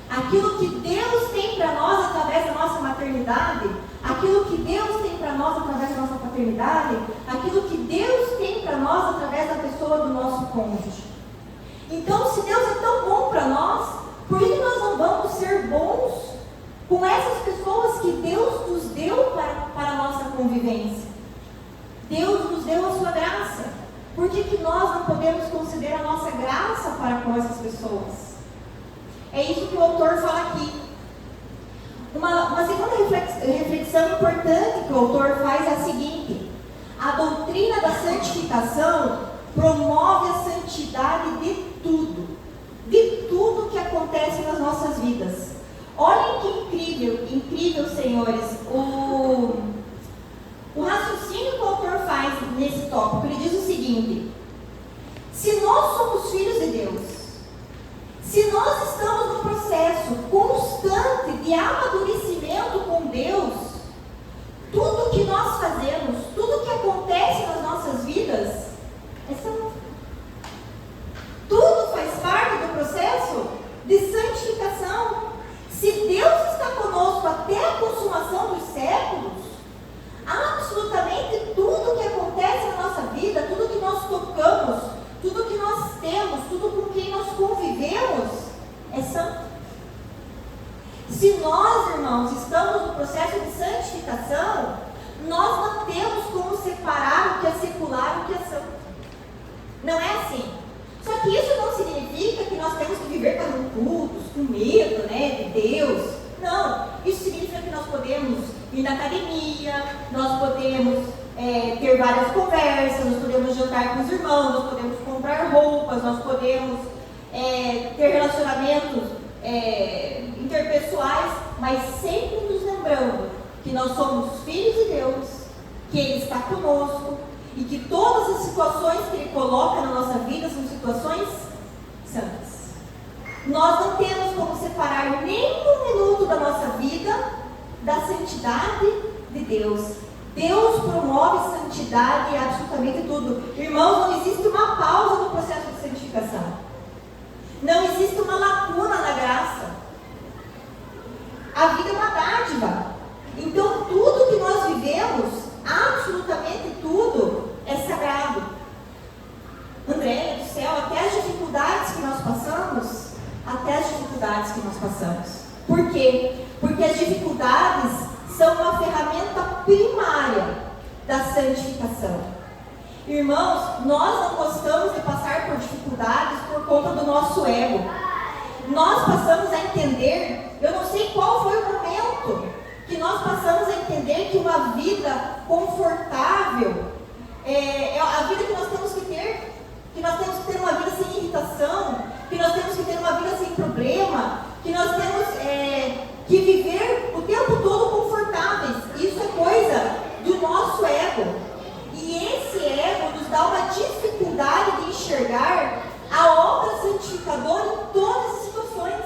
Aquilo que Deus tem para nós através da nossa maternidade, aquilo que Deus tem para nós através da nossa paternidade, aquilo que Deus tem para nós através da pessoa do nosso cônjuge. Então, se Deus é tão bom para nós, por que nós não vamos ser bons com essas pessoas que Deus nos deu para a nossa convivência? Deus nos deu a sua graça. Por que nós não podemos conceder a nossa graça para com essas pessoas? É isso que o autor fala aqui. Uma segunda reflexão importante que o autor faz é a seguinte: a doutrina da santificação promove a santidade de tudo que acontece nas nossas vidas. Olhem que incrível, senhores, o raciocínio que o autor faz nesse tópico. Ele diz o seguinte: se nós somos filhos de Deus, se nós estamos num processo constante de amadurecimento com Deus, tudo que nós fazemos, tudo que acontece nas nossas vidas é santo. Tudo faz parte do processo de santificação. Se Deus está conosco até a consumação dos séculos, absolutamente tudo que acontece na nossa vida, tudo que nós tocamos, tudo que nós temos, tudo com quem nós convivemos, é santo. Se nós, irmãos, estamos no processo de santificação, nós não temos como separar o que é secular e o que é santo. Não é assim. Só que isso não significa que nós temos que viver carrancudos, com medo, de Deus. Não. Isso significa que nós podemos ir na academia, nós podemos ter várias conversas, nós podemos jantar com os irmãos, nós podemos comprar roupas, nós podemos ter relacionamentos interpessoais, mas sempre nos lembrando que nós somos filhos de Deus, que Ele está conosco e que todas as situações que Ele coloca na nossa vida são situações santas. Nós não temos como separar nem um minuto da nossa vida da santidade de Deus. Deus promove santidade em absolutamente tudo. Irmãos, não existe uma pausa no processo de santificação. Não existe uma lacuna na graça. A vida é uma dádiva. Então, tudo que nós vivemos, absolutamente tudo, é sagrado. André, do céu, até as dificuldades que nós passamos, Por quê? Porque as dificuldades são uma ferramenta primária da santificação. Irmãos, nós não gostamos de passar por dificuldades por conta do nosso ego. Nós passamos a entender, eu não sei qual foi o momento que nós passamos a entender que uma vida confortável é a vida que nós temos que ter uma vida sem irritação, que nós temos que ter uma vida sem problema, que nós temos que viver o tempo todo confortáveis. Isso é coisa do nosso ego. E esse ego nos dá uma dificuldade de enxergar a obra santificadora em todas as situações,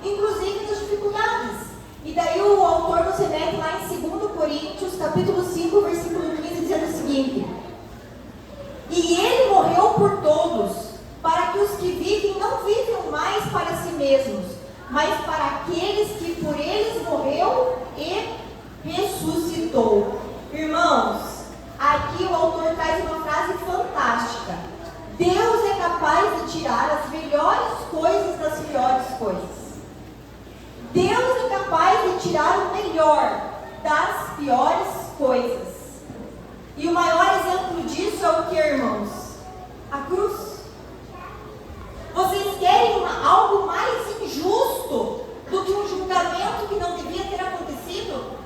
inclusive nas dificuldades. E daí o autor nos remete lá em 2 Coríntios, capítulo 5, versículo 15, dizendo o seguinte: e ele morreu por todos, para que os que vivem não vivam mais para si mesmos, mas para aqueles que por eles morreu e ressuscitou. Irmãos, aqui o autor traz uma frase fantástica: Deus é capaz de tirar as melhores coisas das piores coisas. Deus é capaz de tirar o melhor das piores coisas. E o maior exemplo disso é o que, irmãos? A cruz. Vocês querem algo mais injusto do que um julgamento que não devia ter acontecido?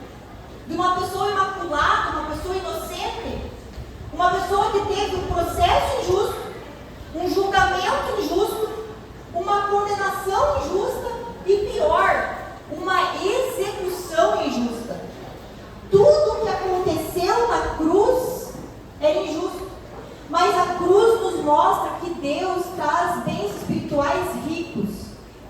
De uma pessoa imaculada, uma pessoa inocente, uma pessoa que teve um processo injusto, um julgamento injusto, uma condenação injusta e pior, uma execução injusta. Tudo o que aconteceu na cruz é injusto, mas a cruz nos mostra que Deus traz bens espirituais ricos,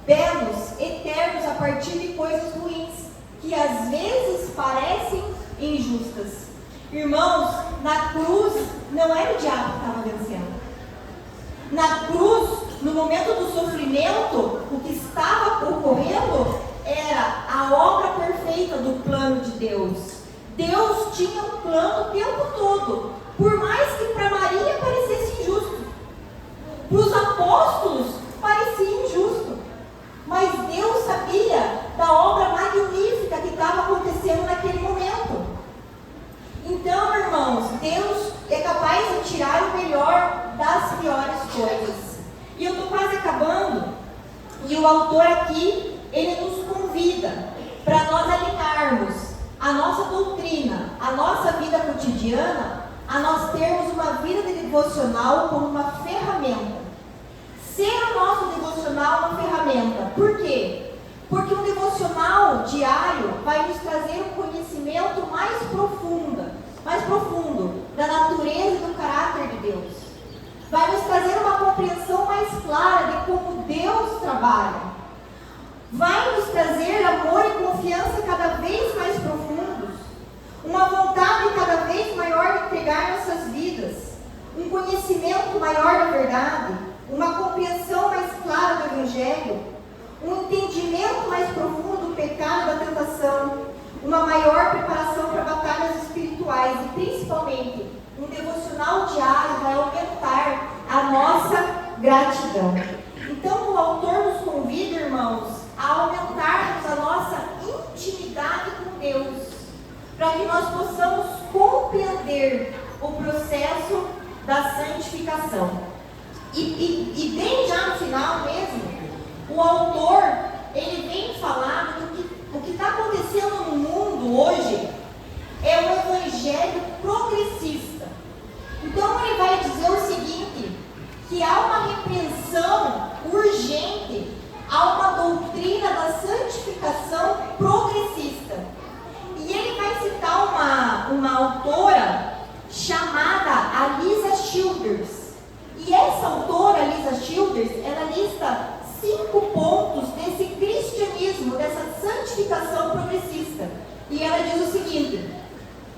belos, eternos a partir de coisas ruins, que às vezes parecem injustas. Irmãos, na cruz não era o diabo que estava vencendo. Na cruz, no momento do sofrimento, o que estava ocorrendo era a obra perfeita do plano de Deus. Deus tinha um plano o tempo todo, por mais que para Maria parecesse injusto, para os apóstolos parecia injusto, mas Deus sabia da obra magnífica que estava acontecendo naquele momento. Então, irmãos, Deus é capaz de tirar o melhor das piores coisas. E eu estou quase acabando, e o autor aqui, ele nos convida para nós alinharmos a nossa doutrina, a nossa vida cotidiana, a nós termos uma vida devocional como uma ferramenta. Ser o nosso devocional uma ferramenta. Por quê? Porque um devocional diário vai nos trazer um conhecimento mais profundo da natureza e do caráter de Deus. Vai nos trazer uma compreensão mais clara de como Deus trabalha. Vai nos trazer amor e confiança cada vez mais profundos, uma vontade cada vez maior de entregar nossas vidas, um conhecimento maior da verdade, uma compreensão mais clara do Evangelho, um entendimento mais profundo do pecado e da tentação, uma maior preparação para batalhas espirituais e, principalmente, um devocional diário vai aumentar a nossa gratidão. Então, o autor nos convida, irmãos, a aumentarmos a nossa intimidade com Deus, para que nós possamos compreender o processo da santificação. E bem já no final mesmo, o autor, ele vem falar que o que está acontecendo no mundo hoje é um evangelho progressista. Então ele vai dizer o seguinte, que há uma repreensão urgente a uma doutrina da santificação progressista. E ele vai citar uma autora chamada Alisa Childers. E essa autora, Alisa Childers, ela lista 5 pontos desse cristianismo, dessa santificação progressista. E ela diz o seguinte,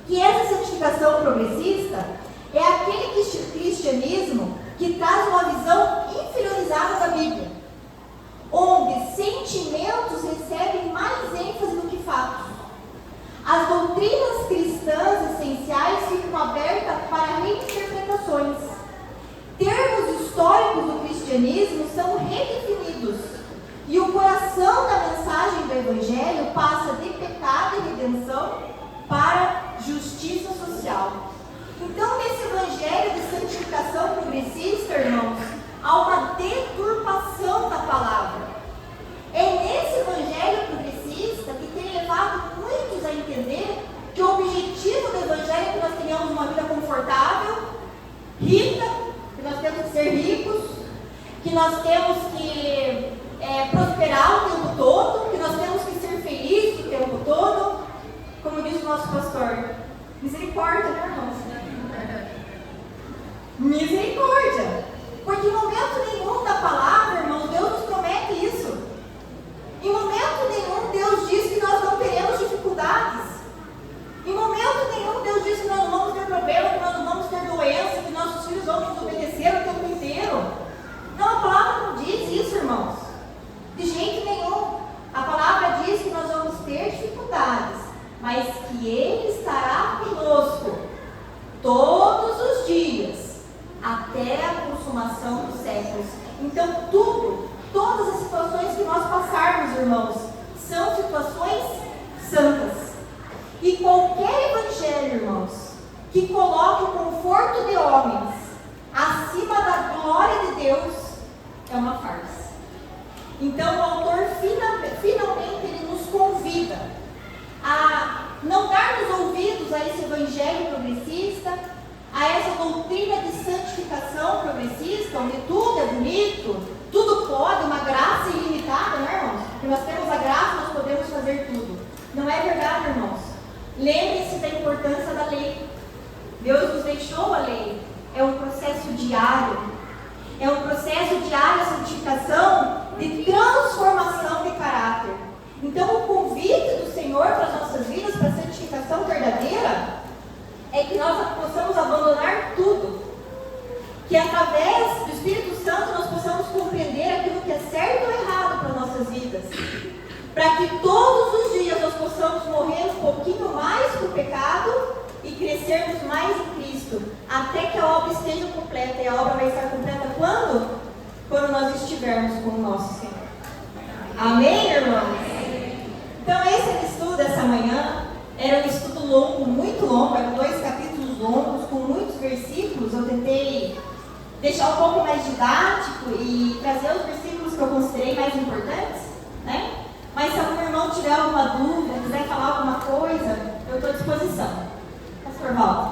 que essa santificação progressista é aquele cristianismo que traz uma visão inferiorizada da Bíblia, onde sentimentos recebem mais ênfase do que fatos. As doutrinas cristãs essenciais ficam abertas para reinterpretações. Termos históricos do cristianismo são redefinidos e o coração da mensagem do Evangelho passa de pecado e redenção para justiça social. Então, nesse Evangelho de santificação progressista, irmãos, há uma deturpação da palavra. É nesse Evangelho progressista que tem levado muitos a entender que o objetivo do Evangelho é que nós tenhamos uma vida confortável, rica, que nós temos que ser ricos, que nós temos que prosperar o tempo todo, que nós temos que ser felizes o tempo todo. Como diz o nosso pastor, misericórdia, né, irmãos? Misericórdia. Porque em momento nenhum da palavra, irmãos, Deus nos promete isso. Em momento nenhum Deus diz que nós não teremos dificuldades. Em momento nenhum filhos vão nos obedecer o tempo inteiro. Não, a palavra não diz isso, irmãos. De jeito nenhum. A palavra diz que nós vamos ter dificuldades, mas que Ele estará conosco todos os dias, até a consumação dos séculos. Então, todas as situações que nós passarmos, irmãos, são situações santas. E qualquer evangelho, irmãos, que coloque o conforto de homens acima da glória de Deus, é uma farsa. Então, o autor finalmente ele nos convida a não darmos ouvidos a esse evangelho progressista, a essa doutrina de santificação progressista, onde tudo é bonito, tudo pode, uma graça ilimitada, né, irmãos? Porque nós temos a graça, nós podemos fazer tudo. Não é verdade, irmãos? Lembre-se da importância da lei. Deus nos deixou a lei. É um processo diário. É um processo diário de santificação, de transformação de caráter. Então, o convite do Senhor para as nossas vidas, para a santificação verdadeira, é que nós possamos abandonar tudo. Que através do Espírito Santo nós possamos compreender aquilo que é certo ou errado para as nossas vidas. Para que todos os dias nós possamos morrer um pouquinho mais para o pecado e crescermos mais em Cristo, até que a obra esteja completa. E a obra vai estar completa quando? Quando nós estivermos com o nosso Senhor. Amém, irmãos? Então esse é o estudo dessa manhã. Era um estudo longo, muito longo, eram 2 capítulos longos, com muitos versículos. Eu tentei deixar um pouco mais didático e trazer os versículos que eu considerei mais importantes, né? Mas se algum irmão tiver alguma dúvida, quiser falar alguma coisa, eu estou à disposição. Pastor Walter.